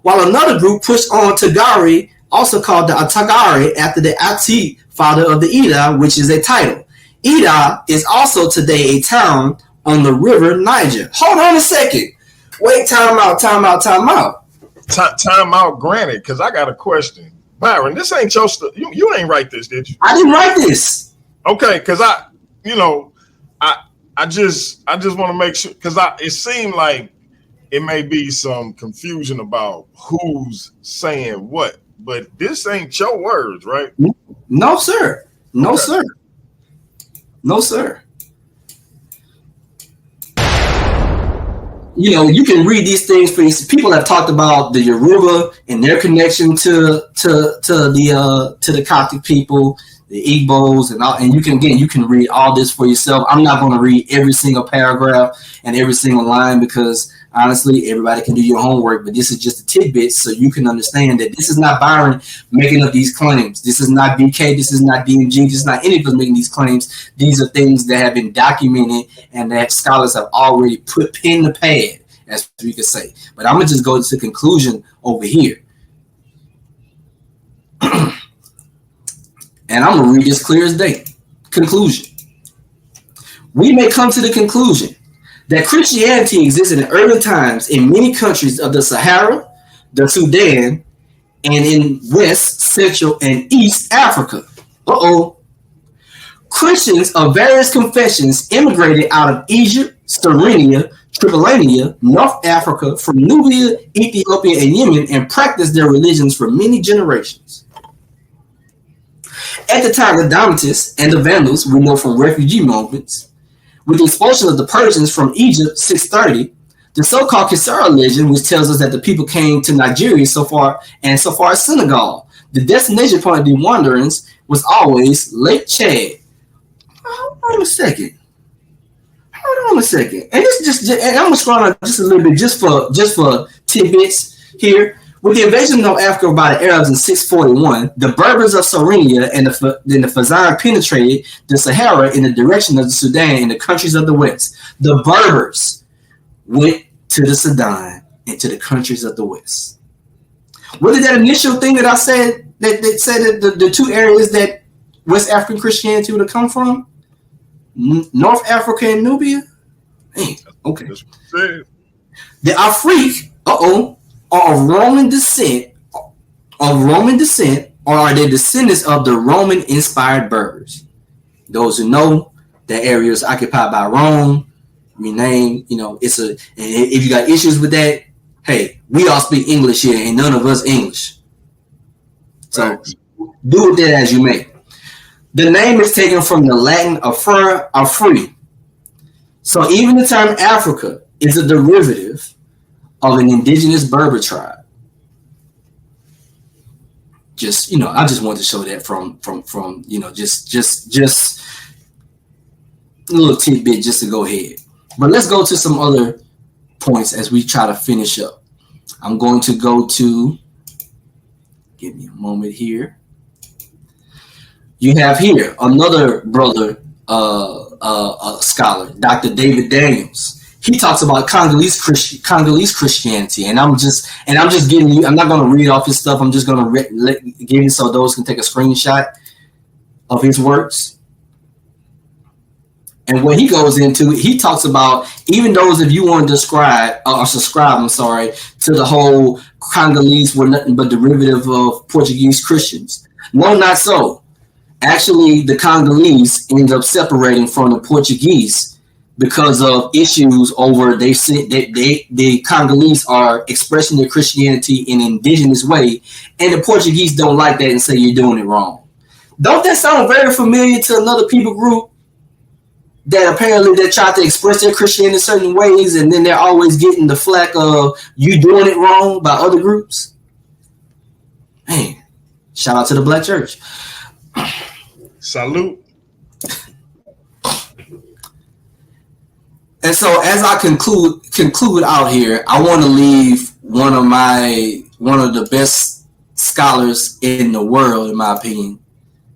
While another group pushed on to Gari, also called the Atagari, after the Ati, father of the Ida, which is a title. Ida is also today a town on the river Niger. Hold on a second. Wait, time out. Time out, granted, because I got a question. Byron, this ain't your stuff. You ain't write this, did you? I didn't write this. Okay, because I just want to make sure, because it seemed like it may be some confusion about who's saying what, but this ain't your words, right? No, sir. No, okay. Sir. No, sir. You can read these things for people have talked about the Yoruba and their connection to the Coptic people, the Igbos, and all. And you can read all this for yourself. I'm not going to read every single paragraph and every single line because honestly, everybody can do your homework. But this is just a tidbit so you can understand that this is not Byron making up these claims. This is not BK. This is not DMG. This is not any of us making these claims. These are things that have been documented and that scholars have already put pen to pad as we could say. But I'm gonna just go to the conclusion over here. And I'm gonna read this clear as day. Conclusion. We may come to the conclusion that Christianity existed in early times in many countries of the Sahara, the Sudan, and in West, Central, and East Africa. Christians of various confessions immigrated out of Egypt, Cyrenia, Tripolitania, North Africa, from Nubia, Ethiopia, and Yemen, and practiced their religions for many generations. At the time, the Donatists and the Vandals, we know from refugee movements, with the expulsion of the Persians from Egypt, 630, the so-called Kisara legend, which tells us that the people came to Nigeria so far as Senegal. The destination point of the wanderings was always Lake Chad. Hold on a second. And and I'm gonna scroll on just a little bit, just for tidbits here. With the invasion of Africa by the Arabs in 641, the Berbers of Cyrenia and the Fazan penetrated the Sahara in the direction of the Sudan and the countries of the West. The Berbers went to the Sudan and to the countries of the West. What did that initial thing that I said that said that the two areas that West African Christianity would have come from? North Africa and Nubia? Hey, okay. The Afrik, are of Roman descent, or are they descendants of the Roman-inspired Berbers? Those who know that area is occupied by Rome, rename, it's a. And if you got issues with that, hey, we all speak English here, and none of us English. So do with that as you may. The name is taken from the Latin afri. So even the term Africa is a derivative of an indigenous Berber tribe. Just, I just wanted to show that from just a little tidbit just to go ahead. But let's go to some other points as we try to finish up. I'm going to go to, give me a moment here. You have here another brother, scholar, Dr. David Daniels. He talks about Congolese Christianity, and I'm just giving you. I'm not going to read off his stuff. I'm just going to give you so those can take a screenshot of his works. And what he goes into, he talks about even those if you want to subscribe, to the whole Congolese were nothing but derivative of Portuguese Christians. No, not so. Actually, the Congolese end up separating from the Portuguese because of issues over the Congolese are expressing their Christianity in an indigenous way, and the Portuguese don't like that and say you're doing it wrong. Don't that sound very familiar to another people group that apparently they try to express their Christianity in certain ways, and then they're always getting the flack of you doing it wrong by other groups? Man, shout out to the Black Church. Salute. And so as I conclude out here, I want to leave one of the best scholars in the world, in my opinion,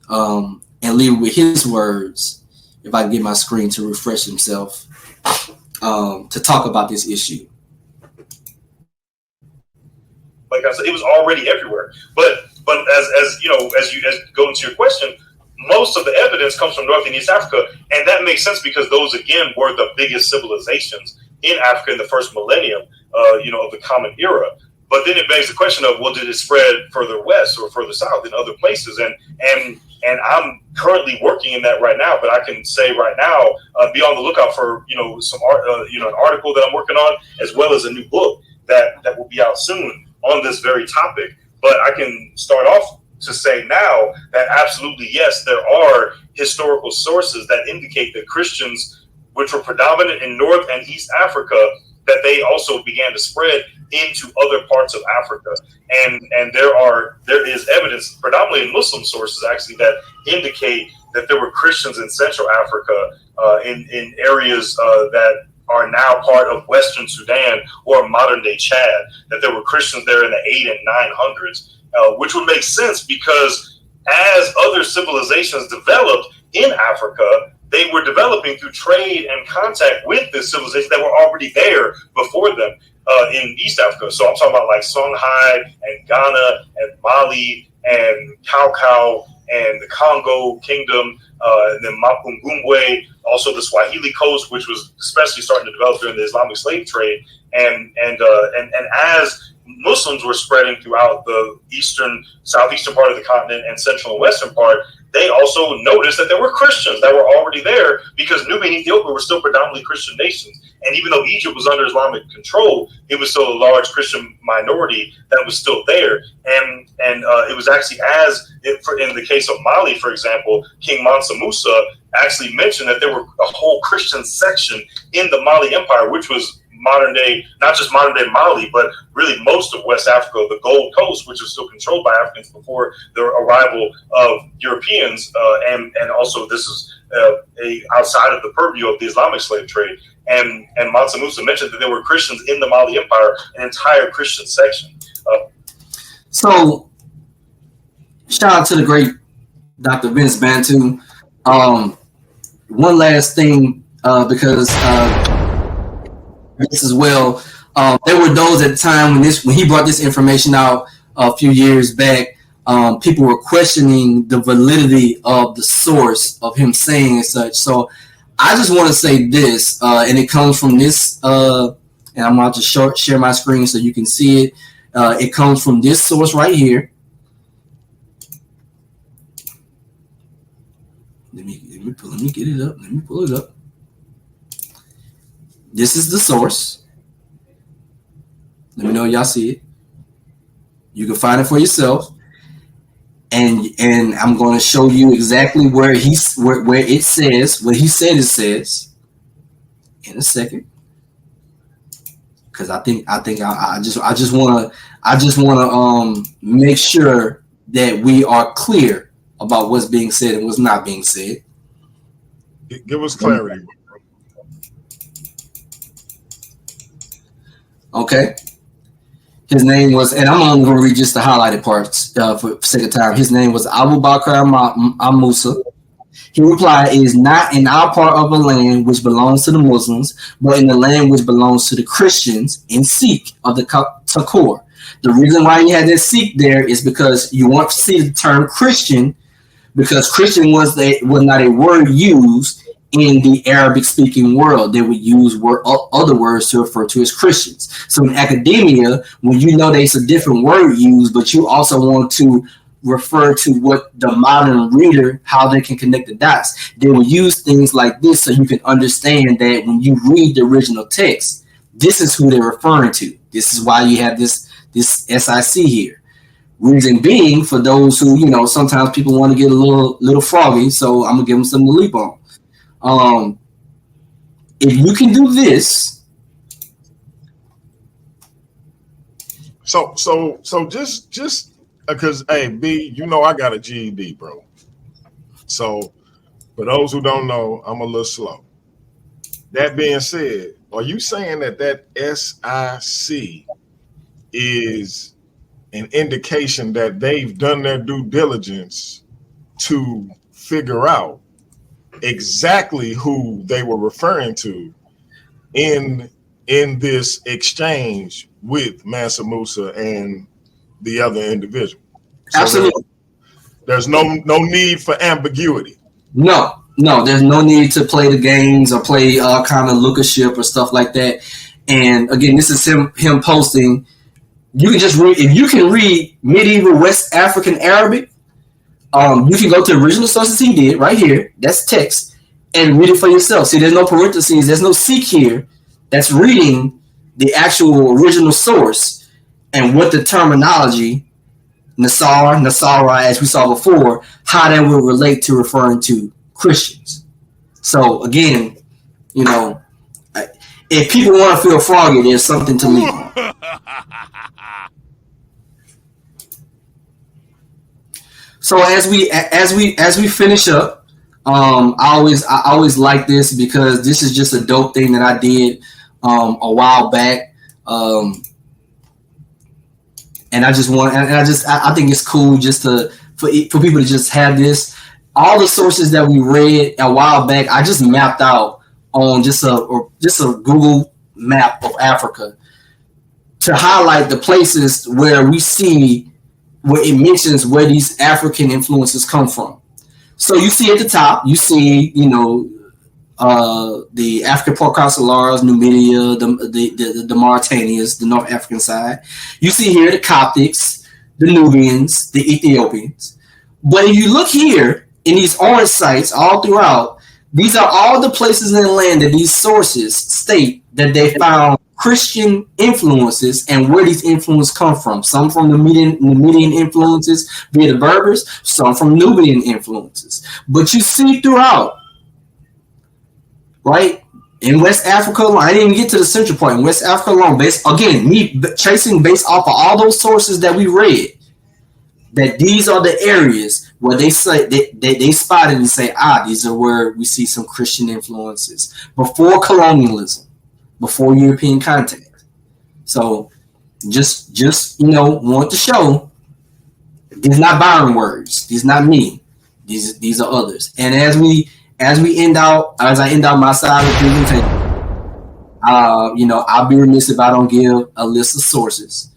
and leave with his words, if I can get my screen to refresh himself, to talk about this issue. Like I said, it was already everywhere. But as you go into your question, most of the evidence comes from North and East Africa, and that makes sense because those again were the biggest civilizations in Africa in the first millennium, of the Common Era. But then it begs the question of, well, did it spread further west or further south in other places? And I'm currently working in that right now. But I can say right now, be on the lookout for some art, an article that I'm working on, as well as a new book that will be out soon on this very topic. But I can start off to say now that absolutely yes, there are historical sources that indicate that Christians, which were predominant in North and East Africa, that they also began to spread into other parts of Africa. And there is evidence, predominantly in Muslim sources actually, that indicate that there were Christians in Central Africa, in areas that are now part of Western Sudan or modern day Chad, that there were Christians there in the 800s and 900s. Which would make sense because as other civilizations developed in Africa, they were developing through trade and contact with this civilization that were already there before them in East Africa. So I'm talking about like Songhai and Ghana and Mali and Cao and the Congo Kingdom, and then Mapungubwe, also the Swahili coast, which was especially starting to develop during the Islamic slave trade, and as Muslims were spreading throughout the southeastern part of the continent and central and western part, they also noticed that there were Christians that were already there, because Nubia and Ethiopia were still predominantly Christian nations. And even though Egypt was under Islamic control, it was still a large Christian minority that was still there. And it was actually in the case of Mali, for example, King Mansa Musa actually mentioned that there were a whole Christian section in the Mali Empire, which was modern day, not just modern day Mali, but really most of West Africa, the Gold Coast, which was still controlled by Africans before the arrival of Europeans. And also this is outside of the purview of the Islamic slave trade. And Mansa Musa mentioned that there were Christians in the Mali Empire, an entire Christian section. So shout out to the great Dr. Vince Bantu. One last thing, because this as well. There were those at the time when he brought this information out a few years back. People were questioning the validity of the source of him saying and such. So I just want to say this, and it comes from this, and I'm about to share my screen so you can see it. It comes from this source right here. Let me get it up. Let me pull it up. This is the source. Let me know y'all see it. You can find it for yourself. And I'm going to show you exactly where it says what he said it says in a second. Because I just want to make sure that we are clear about what's being said and what's not being said. Give us clarity. Okay. His name was, and I'm only going to read just the highlighted parts for sake of time. His name was Abu Bakr Musa. He replied, "It is not in our part of the land which belongs to the Muslims, but in the land which belongs to the Christians and Sikh of the Takur. The reason why you had that Sikh there is because you want to see the term Christian, because Christian was not a word used in the Arabic-speaking world. They would use other words to refer to as Christians. So in academia, when you know there's a different word used, but you also want to refer to what the modern reader, how they can connect the dots, they will use things like this so you can understand that when you read the original text, this is who they're referring to. This is why you have this SIC here. Reason being, for those who, sometimes people want to get a little froggy, so I'm going to give them something to leap on. If you can do this, so just because, hey, B, I got a GED, bro. So for those who don't know, I'm a little slow. That being said, are you saying that SIC is an indication that they've done their due diligence to figure out exactly who they were referring to in this exchange with Mansa Musa and the other individual? So absolutely. There's no need for ambiguity. No, there's no need to play the games or play kind of lookership or stuff like that. And again, this is him posting. You can just read, if you can read medieval West African Arabic, you can go to the original sources he did right here. That's text, and read it for yourself. See, there's no parentheses. There's no seek here. That's reading the actual original source and what the terminology, Nasara, as we saw before, how that would relate to referring to Christians. So again, if people want to feel froggy, there's something to leave on. So as we finish up, I always like this because this is just a dope thing that I did a while back, and I think it's cool just for people to just have this. all the sources that we read a while back, I just mapped out on just a Google map of Africa to highlight the places where we see where it mentions where these African influences come from. So you see at the top, you see, the African Proconsulars, Numidia, the Mauritanians, the North African side. You see here the Coptics, the Nubians, the Ethiopians. But if you look here in these orange sites all throughout, these are all the places in the land that these sources state that they found Christian influences and where these influences come from. Some from the Numidian influences via the Berbers, some from Nubian influences. But you see throughout, right? In West Africa alone, I didn't even get to the central part. In West Africa alone, me tracing based off of all those sources that we read, that these are the areas where they say they spotted and say, these are where we see some Christian influences before colonialism, before European contact. So just want to show these not Byron words. These not me. These are others. And as I end out my side of the presentation, I'll be remiss if I don't give a list of sources.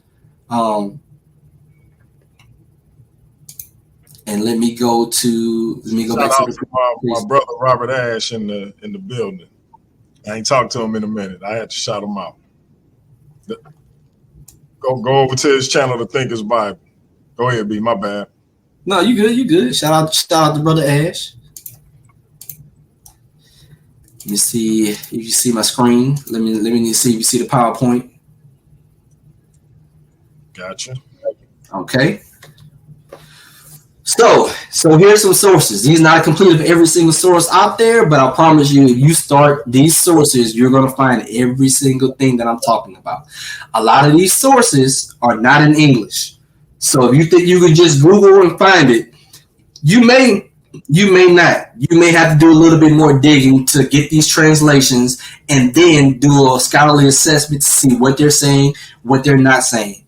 And let me go back to my brother Robert Ash in the building. I ain't talked to him in a minute. I had to shout him out. Go over to his channel, to Thinker's Bible. Go ahead, B. My bad. No, you good. Shout out to brother Ash. Let me see if you see my screen. Let me see if you see the PowerPoint. Gotcha. Okay. So here's some sources. These are not complete of every single source out there, but I promise you, if you start these sources, you're going to find every single thing that I'm talking about. A lot of these sources are not in English. So if you think you can just Google and find it, you may not. You may have to do a little bit more digging to get these translations and then do a scholarly assessment to see what they're saying, what they're not saying.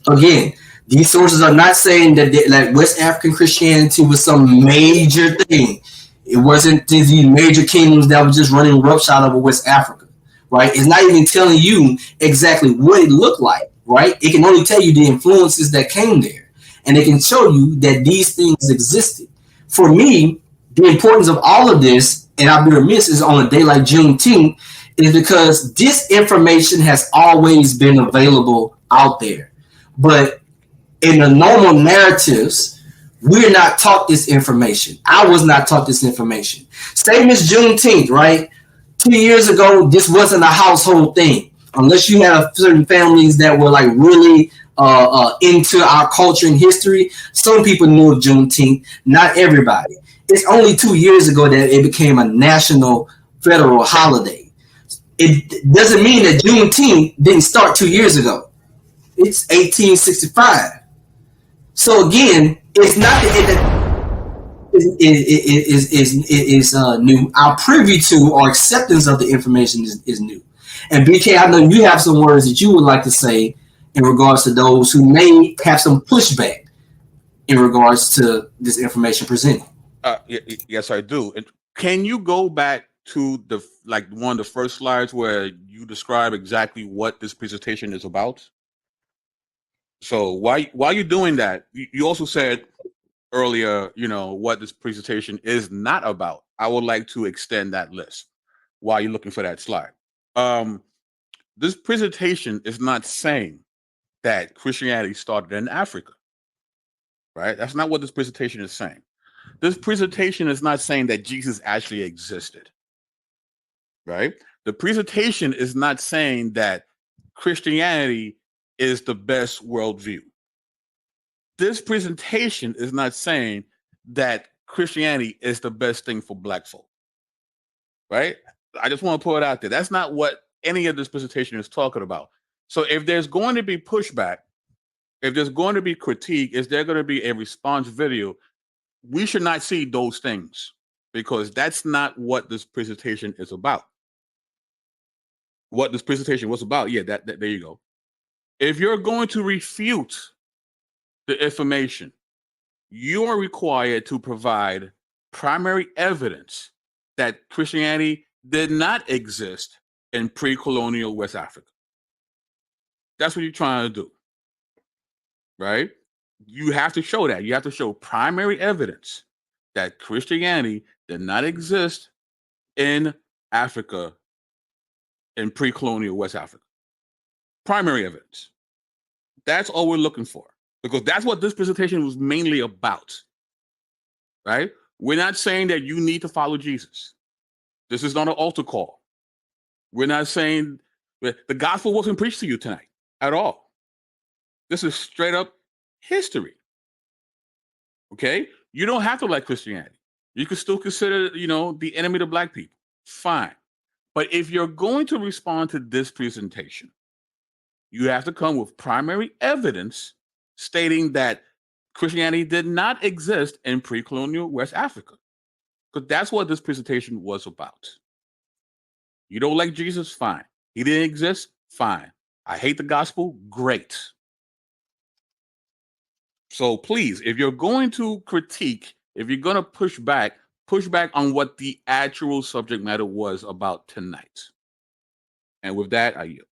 Again, these sources are not saying that West African Christianity was some major thing. It wasn't these major kingdoms that were just running roughshod over West Africa, right? It's not even telling you exactly what it looked like, right? It can only tell you the influences that came there. And it can show you that these things existed. For me, the importance of all of this, and I'll be remiss, is on a day like Juneteenth, is because this information has always been available out there. But in the normal narratives, we're not taught this information. I was not taught this information. Same as Juneteenth, right? 2 years ago, this wasn't a household thing. Unless you have certain families that were like really into our culture and history, some people knew of Juneteenth, not everybody. It's only 2 years ago that it became a national federal holiday. It doesn't mean that Juneteenth didn't start 2 years ago. It's 1865. So again, it's not that it is new. Our privy to or acceptance of the information is new. And BK, I know you have some words that you would like to say in regards to those who may have some pushback in regards to this information presented. Yes, I do. And can you go back to one of the first slides where you describe exactly what this presentation is about? So while you're doing that, you also said earlier, what this presentation is not about. I would like to extend that list while you're looking for that slide. This presentation is not saying that Christianity started in Africa, right? That's not what this presentation is saying. This presentation is not saying that Jesus actually existed, right? The presentation is not saying that Christianity is the best worldview. This presentation is not saying that Christianity is the best thing for Black folk, right? I just want to put it out there. That's not what any of this presentation is talking about. So if there's going to be pushback, if there's going to be critique, is there going to be a response video? We should not see those things because that's not what this presentation is about. What this presentation was about, there you go. If you're going to refute the information, you are required to provide primary evidence that Christianity did not exist in pre-colonial West Africa. That's what you're trying to do, right? You have to show that. You have to show primary evidence that Christianity did not exist in Africa, in pre-colonial West Africa. Primary evidence. That's all we're looking for, because that's what this presentation was mainly about, right? We're not saying that you need to follow Jesus. This is not an altar call. We're not saying the gospel wasn't preached to you tonight at all. This is straight up history. Okay? You don't have to like Christianity. You can still consider, the enemy to black people. Fine. But if you're going to respond to this presentation, you have to come with primary evidence stating that Christianity did not exist in pre-colonial West Africa. Because that's what this presentation was about. You don't like Jesus? Fine. He didn't exist? Fine. I hate the gospel? Great. So please, if you're going to critique, if you're going to push back on what the actual subject matter was about tonight. And with that, I yield.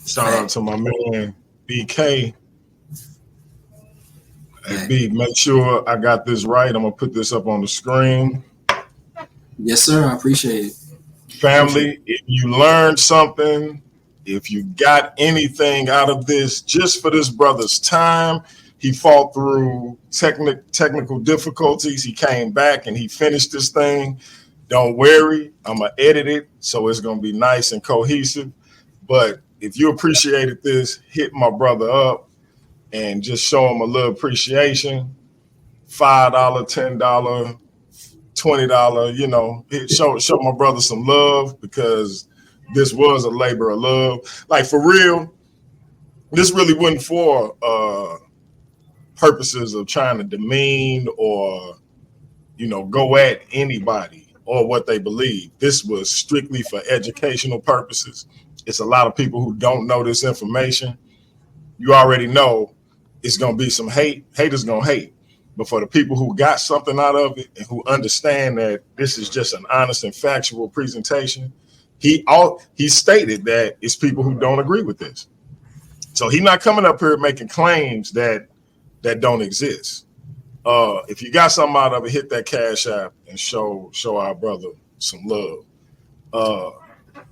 Shout out to my man BK. Hey, B, make sure I got this right. I'm gonna put this up on the screen. Yes, sir. I appreciate it. Family, if you learned something, if you got anything out of this, just for this brother's time, he fought through technical difficulties. He came back and he finished this thing. Don't worry, I'm gonna edit it so it's gonna be nice and cohesive. But if you appreciated this, hit my brother up and just show him a little appreciation. $5, $10, $20, show my brother some love, because this was a labor of love. Like, for real, this really wasn't for purposes of trying to demean or, go at anybody or what they believe. This was strictly for educational purposes. It's a lot of people who don't know this information. You already know it's going to be some hate. Haters going to hate. But for the people who got something out of it and who understand that this is just an honest and factual presentation, he stated that it's people who don't agree with this. So he's not coming up here making claims that don't exist. If you got something out of it, hit that Cash App and show our brother some love.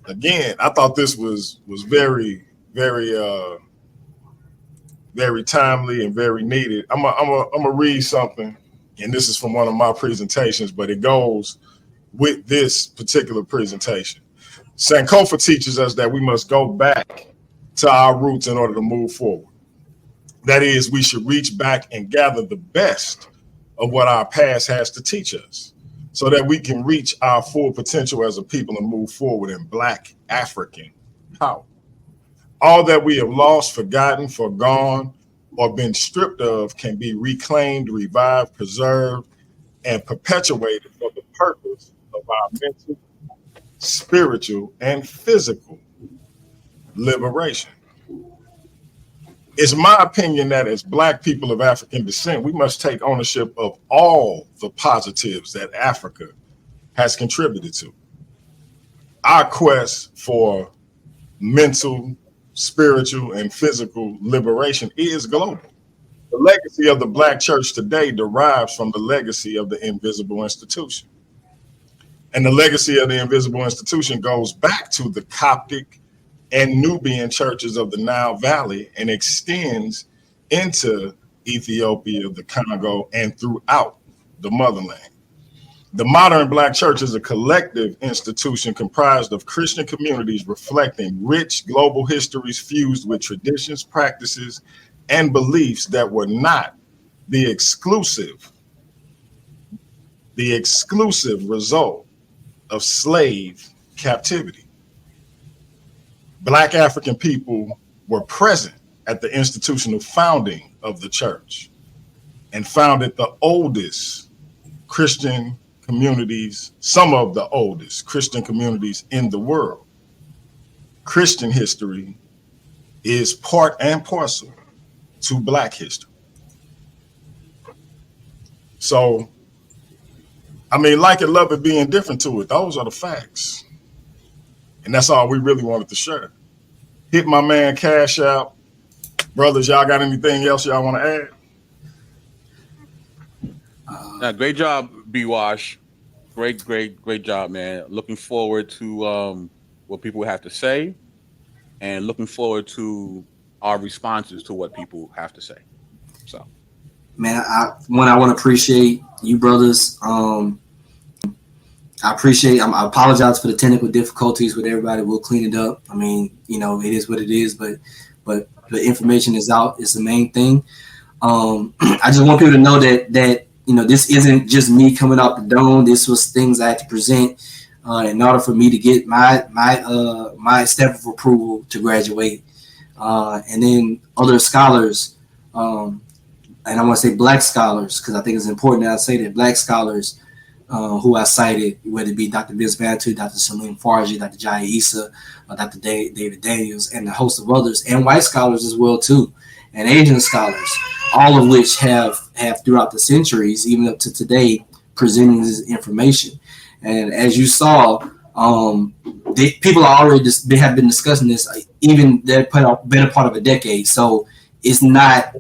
Again, I thought this was very, very very timely and very needed. I'm gonna read something, and this is from one of my presentations, but it goes with this particular presentation. Sankofa teaches us that we must go back to our roots in order to move forward. That is, we should reach back and gather the best of what our past has to teach us, so that we can reach our full potential as a people and move forward in Black African power. All that we have lost, forgotten, forgone, or been stripped of can be reclaimed, revived, preserved, and perpetuated for the purpose of our mental, spiritual, and physical liberation. It's my opinion that as Black people of African descent, we must take ownership of all the positives that Africa has contributed to. Our quest for mental, spiritual, and physical liberation is global. The legacy of the Black church today derives from the legacy of the invisible institution. And the legacy of the invisible institution goes back to the Coptic and Nubian churches of the Nile Valley and extends into Ethiopia, the Congo, and throughout the motherland. The modern Black church is a collective institution comprised of Christian communities reflecting rich global histories fused with traditions, practices, and beliefs that were not the exclusive result of slave captivity. Black African people were present at the institutional founding of the church and founded the oldest Christian communities, some of the oldest Christian communities in the world. Christian history is part and parcel to Black history. So, I mean, like it, love it, being different to it. Those are the facts. And that's all we really wanted to share. Hit my man Cash Out. Brothers, y'all got anything else y'all want to add? Great job, B Wash. Great job, man. Looking forward to what people have to say, and looking forward to our responses to what people have to say. So, man, I want to appreciate you brothers. I apologize for the technical difficulties with everybody. We'll clean it up. I mean, it is what it is, but the information is out. It's the main thing. I just want people to know that this isn't just me coming out the dome. This was things I had to present in order for me to get my stamp of approval to graduate. And then other scholars, and I want to say black scholars, because I think it's important that I say that black scholars who I cited, whether it be Dr. Vince Bantu, Dr. Salim Farji, Dr. Jaya Issa, Dr. David Daniels, and a host of others, and white scholars as well too, and Asian scholars, all of which have throughout the centuries, even up to today, presenting this information. And as you saw, people are already have been discussing this, even they've been a part of a decade. So it's not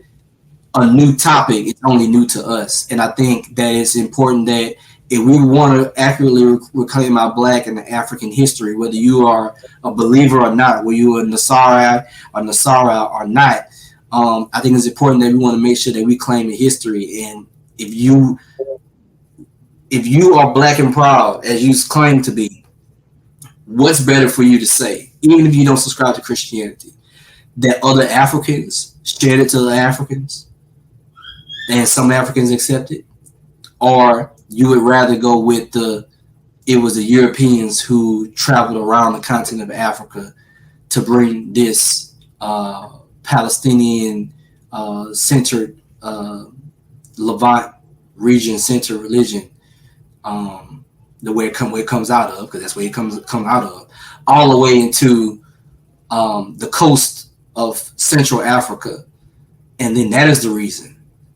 a new topic; it's only new to us. And I think that it's important that if we want to accurately reclaim our Black and African history, whether you are a believer or not, whether you are Nasara or not, I think it's important that we want to make sure that we claim the history. And if you are Black and proud, as you claim to be, what's better for you to say, even if you don't subscribe to Christianity, that other Africans shared it to the Africans and some Africans accept it? Or you would rather go with it was the Europeans who traveled around the continent of Africa to bring this Palestinian centered Levant region centered religion, the way it comes out of, because that's where it come out of, all the way into the coast of Central Africa, and then that is the reason.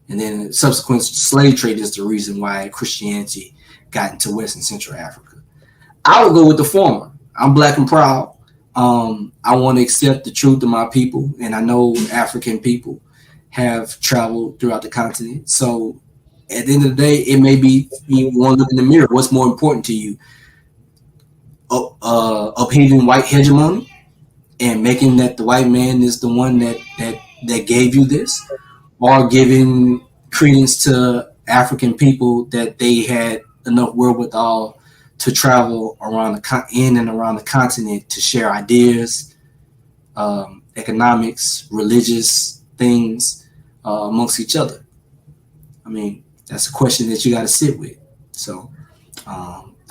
And then subsequent slave trade is the reason why Christianity got into West and Central Africa. I would go with the former. I'm Black and proud. I want to accept the truth of my people, and I know African people have traveled throughout the continent. So at the end of the day, it may be you want to look in the mirror. What's more important to you? Upheaving white hegemony and making that the white man is the one that gave you this, or giving credence to African people that they had enough wherewithal to travel in and around the continent to share ideas, economics, religious things amongst each other. I mean, that's a question that you got to sit with. So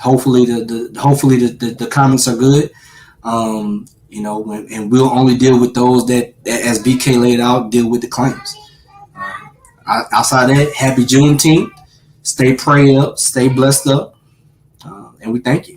hopefully the comments are good. And we'll only deal with those that, as BK laid out, deal with the claims. Outside that, happy Juneteenth. Stay prayed up, stay blessed up, and we thank you.